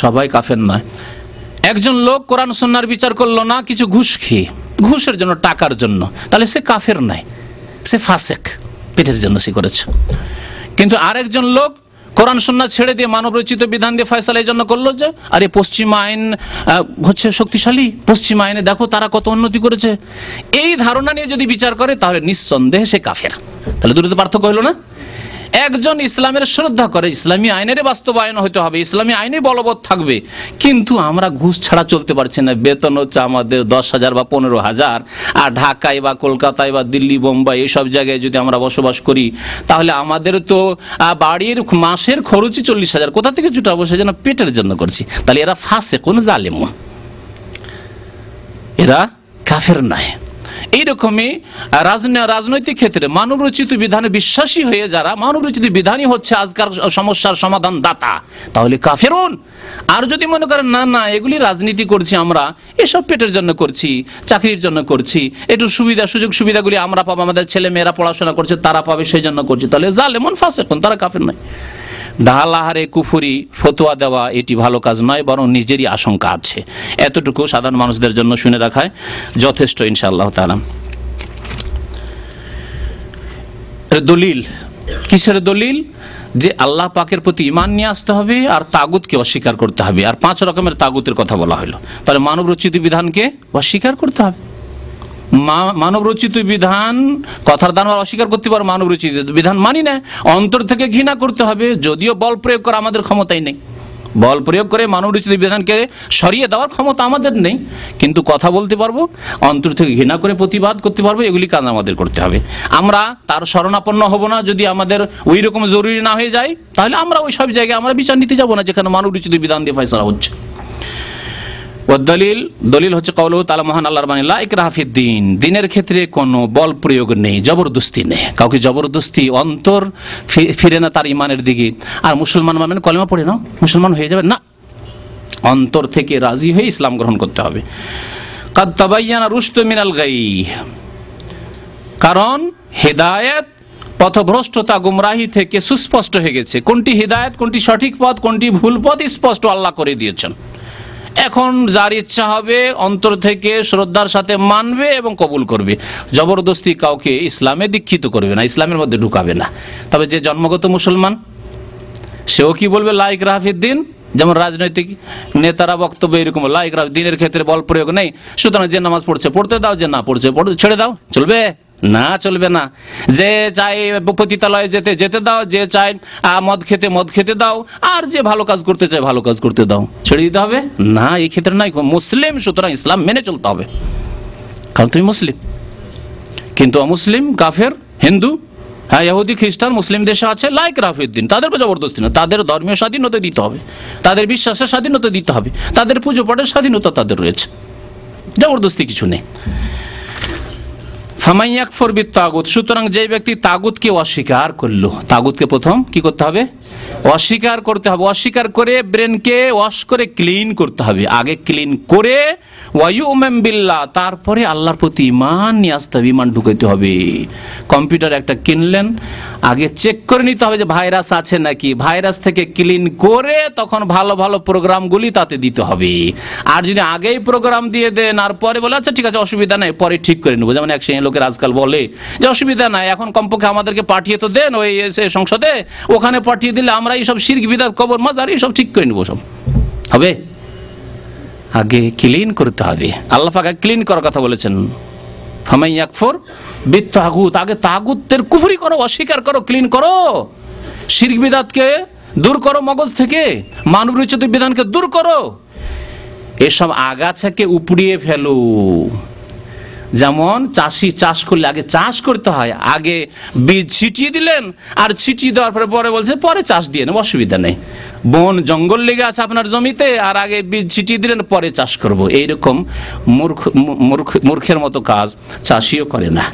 সবাই কাফের নয়। একজন লোক কোরআন সুন্নাহর বিচার করলো না, কিছু ঘুষ খেয়ে, ঘুষের জন্য, টাকার জন্য, তাহলে সে কাফের নয়, সে ফাসিক, পেটের জন্য সে করেছে। কিন্তু আরেকজন লোক কোরআন সুন্নাহ ছেড়ে দিয়ে মানব রচিত বিধান দিয়ে ফয়সালা এই জন্য করলো যে আরে পশ্চিমা আইন হচ্ছে শক্তিশালী, পশ্চিমা আইনে দেখো তারা কত উন্নতি করেছে, এই ধারণা নিয়ে যদি বিচার করে তাহলে নিঃসন্দেহে সে কাফের। তাহলে দুটো পার্থক্য হলো না? একজন ইসলামের শ্রদ্ধা করে, ইসলামী আইনের বাস্তবায়ন হতে হবে, ইসলামী আইনে বলবৎ থাকবে, কিন্তু আমরা ঘুষ ছাড়া চলতে পারছি না, বেতন হচ্ছে আমাদের 10,000 বা 15,000, আর ঢাকায় বা কলকাতায় বা দিল্লি, বোম্বাই এইসব জায়গায় যদি আমরা বসবাস করি তাহলে আমাদের তো বাড়ির মাসের খরচই 40,000, কোথা থেকে জুটাবো? সেজন্য পেটের জন্য করছি। তাহলে এরা ফাসে কোন জালেম, এরা কাফের নয়। এইরকমই রাজনৈতিক ক্ষেত্রে মানবরচিত বিধানে বিশ্বাসী হয়ে যারা, মানবরচিত বিধানই হচ্ছে আজকাল সমস্যার সমাধান দাতা, তাহলে কাফেরুন। আর যদি মনে করেন না না এগুলি রাজনীতি করছি আমরা, এসব পেটের জন্য করছি, চাকরির জন্য করছি, একটু সুবিধা সুযোগ সুবিধাগুলি আমরা পাবো, আমাদের ছেলে মেয়েরা পড়াশোনা করছে তারা পাবে সেই জন্য করছি, তাহলে জালেমুন ফাসিকুন, তারা কাফের নয়। ঢালাহারে কুফরি ফতোয়া দেওয়া এটি ভালো কাজ নয়, বরং নিজেরই আশঙ্কা আছে। এতটুকু সাধারণ মানুষদের জন্য শুনে রাখায় যথেষ্ট ইনশাআল্লাহ তাআলা। দলিল কিসের দলিল? যে আল্লাহ পাকের প্রতি ঈমান নিয়ে আসতে হবে আর তাগুতকে অস্বীকার করতে হবে। আর 5 রকমের তাগুতের কথা বলা হলো, তাহলে মানব রচিত বিধানকে অস্বীকার করতে হবে। মানব রচিত বিধান কথার দান অস্বীকার করতে পারো, মানব রচিত বিধান মানি না, অন্তর থেকে ঘৃণা করতে হবে। যদিও বল প্রয়োগ করা আমাদের ক্ষমতাই নেই, বল প্রয়োগ করে মানব রচিত বিধানকে সরিয়ে দেওয়ার ক্ষমতা আমাদের নেই, কিন্তু কথা বলতে পারবো, অন্তর থেকে ঘৃণা করে প্রতিবাদ করতে পারবো, এগুলি কাজ আমাদের করতে হবে। আমরা তার শরণাপন্ন হব না, যদি আমাদের ওই রকম জরুরি না হয়ে যায় তাহলে আমরা ওই সব জায়গায় আমরা বিচার নিতে যাবো না যেখানে মানব রচিত বিধান দিয়ে ফয়সালা হচ্ছে। দলিল হচ্ছে কাউলুহু তাআলা, মহান আল্লাহর বাণী, লা ইকরাহা ফিদ্দীন, দ্বীনের ক্ষেত্রে কোনো বল প্রয়োগ নেই, জবরদস্তি নেই। কাউকে জবরদস্তি অন্তর ফিরে না তার ইমানের দিকে, আর মুসলমান মানে কলেমা পড়ে না মুসলমান হয়ে যাবে না, অন্তর থেকে রাজি হয়ে ইসলাম গ্রহণ করতে হবে। কাদ তাবায়্যানা রুশদু মিনাল গাই, কারণ হেদায়েত পথভ্রষ্টতা গুমরাহি থেকে সুস্পষ্ট হয়ে গেছে। কোনটি হেদায়েত, কোনটি সঠিক পথ, কোনটি ভুল পথ স্পষ্ট আল্লাহ করে দিয়েছেন। এখন যার ইচ্ছা হবে অন্তর থেকে শ্রদ্ধার সাথে মানবে এবং কবুল করবে, জবরদস্তি কাউকে ইসলামে দীক্ষিত করবে না, ইসলামের মধ্যে ঢুকাবে না। তবে যে জন্মগত মুসলমান সেও কি বলবে লা ইকরাহা ফিদ্দীন? যেমন রাজনৈতিক নেতারা বক্তব্য এরকম, লা ইকরাহা ফিদ্দীনের ক্ষেত্রে বল প্রয়োগ নেই, সুতরাং যে নামাজ পড়ছে পড়তে দাও, যে না পড়ছে ছেড়ে দাও, চলবে না? চলবে না। যে চাই পতিতালয়ে যেতে দাও, যে চাই মদ খেতে দাও, আর যে ভালো কাজ করতে চায় ভালো কাজ করতে দাও, ছেড়ে দিতে হবে না, এই ক্ষেত্রে নাই। মুসলিম, সুতরাং ইসলাম মেনে চলতে হবে, কারণ তুমি মুসলিম। কিন্তু অমুসলিম, কাফের, হিন্দু, হ্যাঁ ইহুদি, খ্রিস্টান মুসলিম দেশে আছে, লা ইকরাহা ফিদ্দীন, তাদের জবরদস্তি না, তাদের ধর্মীয় স্বাধীনতা দিতে হবে, তাদের বিশ্বাসের স্বাধীনতা দিতে হবে, তাদের পুজো পাঠের স্বাধীনতা তাদের রয়েছে, জবরদস্তি কিছু নেই। ফামান ইয়াকফুর বিত্তাগুত, সুতরাং যে ব্যক্তি তাগুতকে অস্বীকার করলো, তাগুতকে প্রথম কি করতে হবে? অস্বীকার করতে হবে। অস্বীকার করে ব্রেনকে ওয়াশ করে ক্লিন করতে হবে, আগে ক্লিন করে ওয়ায়ুমিন বিল্লাহ, তারপরে আল্লাহর প্রতি ঈমান নিয়ে আসতে হবে, ঈমান ঢুকাইতে হবে। কম্পিউটার একটা কিনলেন, আগে চেক করে নিতে হবে যে ভাইরাস আছে নাকি, ভাইরাস থেকে ক্লিন করে তখন ভালো ভালো প্রোগ্রামগুলি তাতে দিতে হবে। আর যদি আগেই প্রোগ্রাম দিয়ে দেন আর পরে বলে আচ্ছা ঠিক আছে অসুবিধা নাই পরে ঠিক করে নেবো, যেমন এক শ্রেণীর লোকের আজকাল বলে যে অসুবিধা নাই, এখন কমপক্ষে আমাদেরকে পাঠিয়ে তো দেন ওই সংসদে, ওখানে পাঠিয়ে দিলে আমরা এইসব শিরক বিদআত কবর মাজার এইসব ঠিক করে নেবো, সব হবে। আগে ক্লিন করতে হবে, আল্লাহ পাক ক্লিন করার কথা বলেছেন। ফামান ইয়াকফুর বিত্তাগুত, আগে তাগুতের কুফরি করো, অস্বীকার করো, ক্লিন করো, শিরক বিদআতকে দূর করো মগজ থেকে, মানব রচিত বিধানকে দূর করো, এসব আগাছাকে উপড়িয়ে ফেলো। যেমন চাষি চাষ করলে আগে চাষ করতে হয়, আগে বীজ ছিটিয়ে দিলেন আর ছিটিয়ে দেওয়ার পরে বলছে পরে চাষ দিয়ে নেব, অসুবিধা নেই। বন জঙ্গল লেগে আছে আপনার জমিতে, আর আগে বীজ ছিটিয়ে দিলেন, পরে চাষ করব, এইরকম মূর্খের মতো কাজ চাষিও করে না।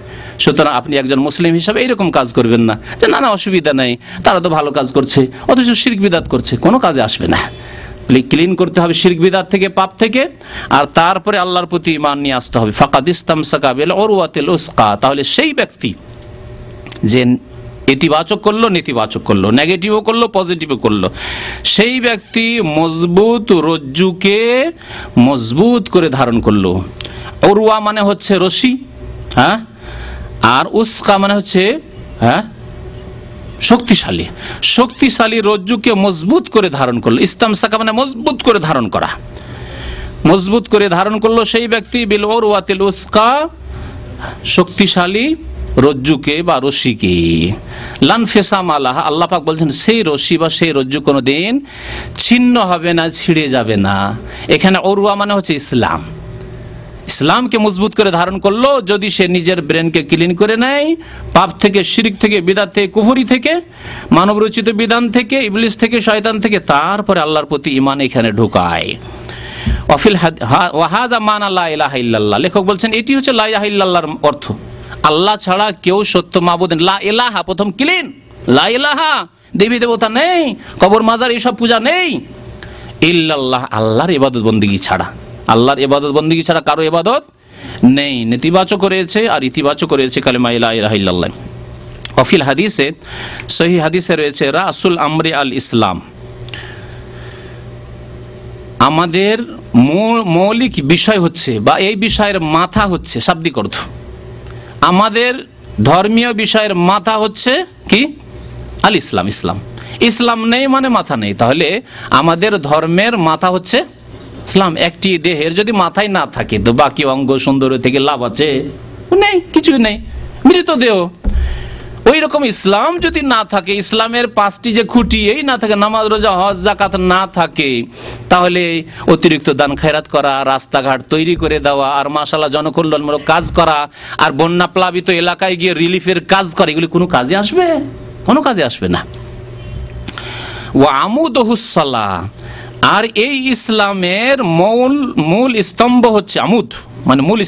সুতরাং আপনি একজন মুসলিম হিসাবে এইরকম কাজ করবেন না যে না না অসুবিধা নেই, তারা তো ভালো কাজ করছে, অথচ শিরক বিদআত করছে, কোনো কাজে আসবে না। ক্লিন করতে হবে শিরক বিদআত থেকে, পাপ থেকে, আর তারপরে আল্লাহর প্রতি ঈমান নিয়ে আসতে হবে। ফাকাদ ইসতামসাকা বিল উরওয়াতিল উসকা, তাহলে সেই ব্যক্তি যে ইতিবাচক করলো, নেতিবাচক করলো, নেগেটিভও করলো, পজিটিভও করলো, সেই ব্যক্তি মজবুত রজ্জুকে মজবুত করে ধারণ করলো। উরওয়া মানে হচ্ছে রশি, হ্যাঁ, আর উসকা মানে হচ্ছে শক্তিশালী, শক্তিশালী রজ্জুকে মজবুত করে ধারণ করলো। ইস্তামসাকা মানে মজবুত করে ধারণ করা, মজবুত করে ধারণ করলো সেই ব্যক্তি বিল উরওয়াতিল উসকা, শক্তিশালী রজ্জুকে বা রশিকে। লানফিসাম আলাহা, আল্লাহ পাক বলছেন সেই রশি বা সেই রজ্জু কোনোদিন ছিন্ন হবে না, ছিঁড়ে যাবে না। এখানে উরওয়া মানে হচ্ছে ইসলাম, ইসলামকে মজবুত করে ধারণ করলো যদি সে নিজের ব্রেনকে ক্লিন করে নেয় পাপ থেকে, শিরক থেকে, বিদআত থেকে, কুফরি থেকে, মানব রচিত বিধান থেকে, ইবলিস থেকে, শয়তান থেকে, তারপরে আল্লাহর প্রতি ঈমান এখানে ঢোকায়। ওয়াফিল ওয়াহাযা মানা লা ইলাহা ইল্লাল্লাহ, লেখক বলছেন এটি হচ্ছে লা ইলাহা ইল্লাল্লাহর অর্থ, আল্লাহ ছাড়া কেউ সত্য মাবুদ। লা ইলাহা প্রথম ক্লিন, লা ইলাহা দেবী দেবতা নেই, কবর মাজার এইসব পূজা নেই, ইল্লাল্লাহ আল্লাহর ইবাদত বন্দেগী ছাড়া, আল্লাহর ইবাদত বন্দেগী ছাড়া কারো ইবাদত নেই। নেতিবাচক করেছে আর ইতিবাচক করেছে কালেমা লা ইলাহা ইল্লাল্লাহ। ওয়াফিল হাদিসে, সহিহ হাদিসে রয়েছে রাসুল আমরি আল ইসলাম, আমাদের মৌলিক বিষয় হচ্ছে বা এই বিষয়ের মাথা হচ্ছে, শাব্দিক অর্থ, আমাদের ধর্মীয় বিষয়ের মাথা হচ্ছে কি? আল ইসলাম, ইসলাম। ইসলাম নেই মানে মাথা নেই, তাহলে আমাদের ধর্মের মাথা হচ্ছে ইসলাম। একটি দেহের যদি মাথায় না থাকে তো বাকি অঙ্গ সুন্দর থেকে লাভ আছে? নেই, কিছুই নেই, মৃত দেহ। ওই রকম ইসলাম যদি না থাকে, ইসলামের পাঁচটি যে খুঁটি এই না থাকে, নামাজ রোজা হজ যাকাত না থাকে, তাহলে অতিরিক্ত দান খায়রাত করা, রাস্তাঘাট তৈরি করে দেওয়া, আর মাশাআল্লাহ জনকল্যাণমূলক কাজ করা, আর বন্যা প্লাবিত এলাকায় গিয়ে রিলিফের কাজ করা, এগুলি কোনো কাজে আসবে? কোনো কাজে আসবে না। ওয়া আমুদুহুস সালাহ, আর এই ইসলামের মূল স্তম্ভ হচ্ছে, আমুদ মানে মূল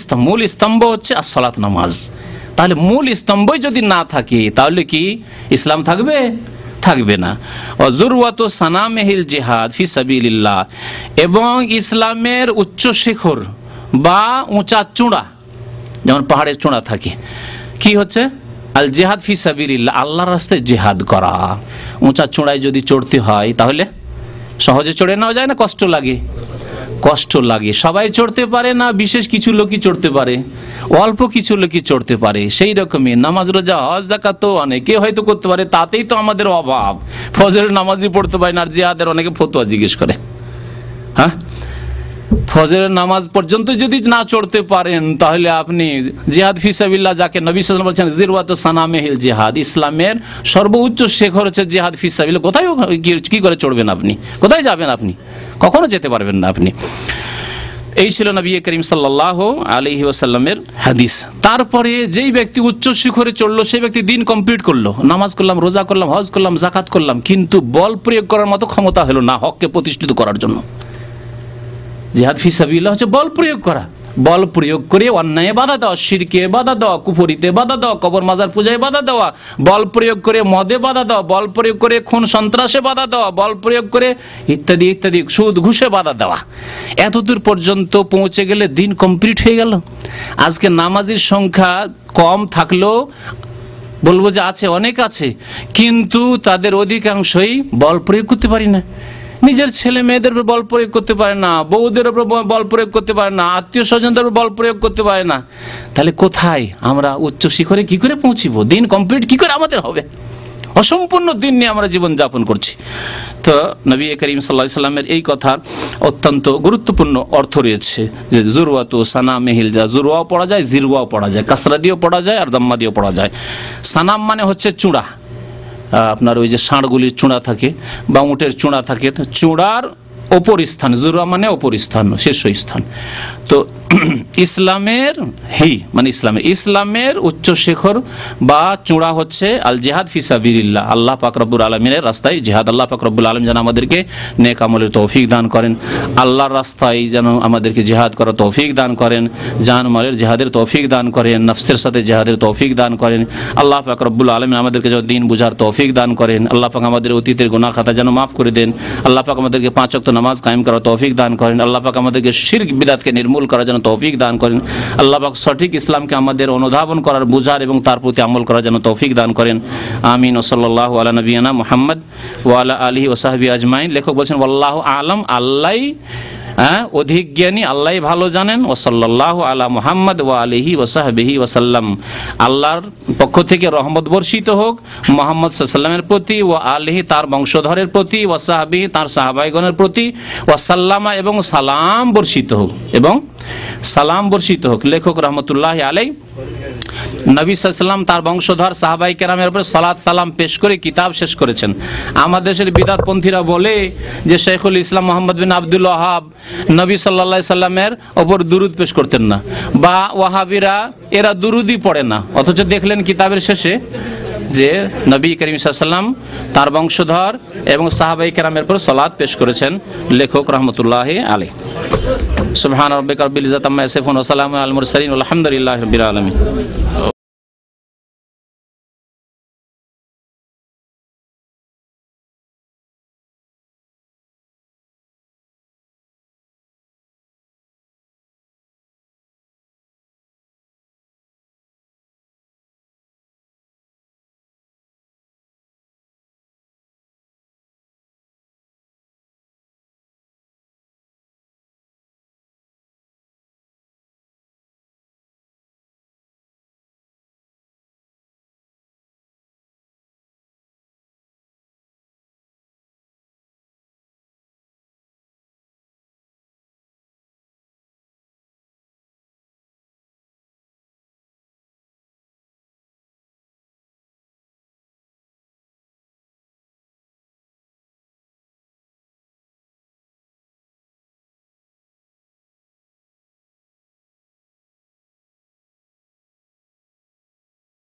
স্তম্ভ হচ্ছে as-সালাত, নামাজ। তাহলে মূল স্তম্ভই যদি না থাকে তাহলে কি ইসলাম থাকবে? থাকবে না। যুরওয়াতু সানামিহিল জিহাদ ফি সাবিলিল্লাহ, এবং ইসলামের উচ্চ শিখর বা উঁচা চূড়া, যেমন পাহাড়ের চূড়া থাকে, কি হচ্ছে? আল জিহাদ ফি সাবিলিল্লাহ, আল্লাহর রাস্তায় জিহাদ করা। উঁচা চূড়ায় যদি চড়তে হয় তাহলে সহজে চড়ে নেওয়া যায় না? কষ্ট লাগে, কষ্ট লাগে। সবাই চড়তে পারে না, বিশেষ কিছু লোকই চড়তে পারে, অল্প কিছু লোকই চড়তে পারে। সেই রকমই নামাজ রোজা হজ যাকাত তো অনেকে হয়তো করতে পারে, তাতেই তো আমাদের অভাব। ফজরের নামাজই পড়তে পারে না, আর জিহাদের অনেকে ফতোয়া জিজ্ঞেস করে। হ্যাঁ, ফজরের নামাজ পর্যন্ত যদি না চড়তে পারেন তাহলে আপনি জিহাদ ফি সাবিলিল্লাহ, যাকে নবী সাল্লাল্লাহু আলাইহি ওয়াসাল্লাম বলেছেন যিরওয়াতু সানামিহিল জিহাদ, ইসলামের সর্বোচ্চ শিখর হচ্ছে জিহাদ ফি সাবিলিল্লাহ, কোথায় কি করে চড়বেন আপনি? কোথায় যাবেন আপনি? কখনো যেতে পারবেন না আপনি। এই ছিল নবী করিম সাল্লাল্লাহু আলাইহি ওয়াসাল্লামের হাদিস। তারপরে যেই ব্যক্তি উচ্চ শিখরে চড়লো সেই ব্যক্তি দিন কমপ্লিট করলো, নামাজ করলাম, রোজা করলাম, হজ করলাম, যাকাত করলাম, কিন্তু বল প্রয়োগ করার মতো ক্ষমতা হলো না হককে প্রতিষ্ঠিত করার জন্য। জিহাদ ফি সাবিলিল্লাহ হচ্ছে বল প্রয়োগ করা, বল প্রয়োগ করে অন্যায়ে বাধা দেওয়া, শিরকে বাধা দেওয়া, কুফরিতে বাধা দেওয়া, কবর মাজার পূজায় বাধা দেওয়া, বল প্রয়োগ করে মদে বাধা দেওয়া, বল প্রয়োগ করে খুন সন্ত্রাসে বাধা দেওয়া, বল প্রয়োগ করে ইত্যাদি ইত্যাদি, সুদ ঘুষে বাধা দেওয়া। এতদূর পর্যন্ত পৌঁছে গেলে দিন কমপ্লিট হয়ে গেল। আজকে নামাজির সংখ্যা কম থাকলেও বলবো যে আছে, অনেক আছে, কিন্তু তাদের অধিকাংশই বল প্রয়োগ করতে পারি না। নিজের ছেলে মেয়েদের উপর বল প্রয়োগ করতে পারে না, বউদের উপর বল প্রয়োগ করতে পারে না, আত্মীয় স্বজনদের উপর বল প্রয়োগ করতে পারে না। তাহলে কোথায় আমরা উচ্চ শিখরে কি করে পৌঁছিব? দিন কমপ্লিট কি করে আমাদের হবে? অসম্পূর্ণ দিন নিয়ে আমরা জীবন যাপন করছি। তো নবী করিম সাল্লাল্লাহু আলাইহি ওয়াসাল্লামের এই কথার অত্যন্ত গুরুত্বপূর্ণ অর্থ রয়েছে যে যুরওয়াতু সানামিহিল, যা যুরওয়াও পড়া যায়, জিরওয়াও পড়া যায়, কাসরা দিয়েও পড়া যায় আর দাম্মা দিয়েও পড়া যায়। সানাম মানে হচ্ছে চূড়া, আপনার ওই যে ষাঁড়গুলির চূড়া থাকে বা উটের চূড়া থাকে, তো চূড়ার ওপর স্থান, জুরা মানে ওপর স্থান, শীর্ষ স্থান। তো ইসলামের ইসলামের উচ্চ শিখর বা চূড়া হচ্ছে আল জিহাদ ফি সাবিলিল্লাহ, আল্লাহ পাক রব্বুল আলামিনের রাস্তায় জিহাদ। আল্লাহ পাক রব্বুল আলামিন যেন আমাদেরকে নেক আমলের তৌফিক দান করেন, আল্লাহর রাস্তায় যেন আমাদেরকে জিহাদ করার তৌফিক দান করেন, জান মালের জিহাদের তৌফিক দান করেন, নফসের সাথে জিহাদের তৌফিক দান করেন। আল্লাহ পাক রব্বুল আলামিন আমাদেরকে যেন দ্বীন বুঝার তৌফিক দান করেন। আল্লাহ পাক আমাদের অতীতের গুনাহ খাতা যেন মাফ করে দেন। আল্লাহ পাক আমাদেরকে 5 ওয়াক্ত নামাজ কায়েম করার তৌফিক দান করেন। আল্লাহ পাক আমাদেরকে শিরক বিদআতকে নির্মূল করার জন্য তৌফিক দান করেন। আল্লাহ পাক সঠিক ইসলামকে আমাদের অনুধাবন করার, বুঝার এবং তার প্রতি আমল করার জন্য তৌফিক দান করেন। আমিন। ওয়া সাল্লাল্লাহু আলা নবিয়ানা মুহাম্মদ ওয়া আলা আলিহি ওয়া সাহবিহি আজমাইন। লেখক বলেছেন আল্লাহু আ'লাম, আল্লাহই অধিক জ্ঞানী, আল্লাহই ভালো জানেন। ওয়া সাল্লাল্লাহু আলা মুহাম্মদ ওয়া আলিহি ওয়া সাহবিহি ওয়া সাল্লাম। আল্লাহর পক্ষ থেকে রহমত বর্ষিত হোক মুহাম্মদ সাল্লাল্লাহু আলাইহি ওয়াসাল্লামের প্রতি, ওয়া আলিহি তার বংশধরের প্রতি, ওয়া সাহবিহি তার সাহাবাইগণের প্রতি, ওয়া সাল্লামা এবং সালাম বর্ষিত হোক। লেখক রহমতুল্লাহি আলাইহি নবী সাল্লাল্লাহু আলাইহি ওয়াসাল্লাম তার বংশধর সাহাবায়ে কেরামের উপর সালাত সালাম পেশ করে কিতাব শেষ করেছেন। আমাদের দেশের বিদআতপন্থীরা বলে যে শাইখুল ইসলাম মুহাম্মদ বিন আব্দুল ওয়াহাব নবী সাল্লাল্লাহু আলাইহি সাল্লামের উপর দুরূদ পেশ করতেন না, বা ওয়াহাবিরা এরা দুরূদই পড়ে না। অথচ দেখলেন কিতাবের শেষে যে নবী করিম সাল্লাল্লাহু আলাইহি ওয়াসাল্লাম তার বংশধর এবং সাহাবায়ে কেরামের উপর সালাত পেশ করেছেন। লেখক রহমতুল্লাহি আলাইহি। সুবহান রাব্বিকা রাব্বিল ইজ্জাতি আম্মা ইয়াসিফুন ওয়া সালামুন আলাল মুরসালিন ওয়া আলহামদুলিল্লাহি রাব্বিল আলামিন।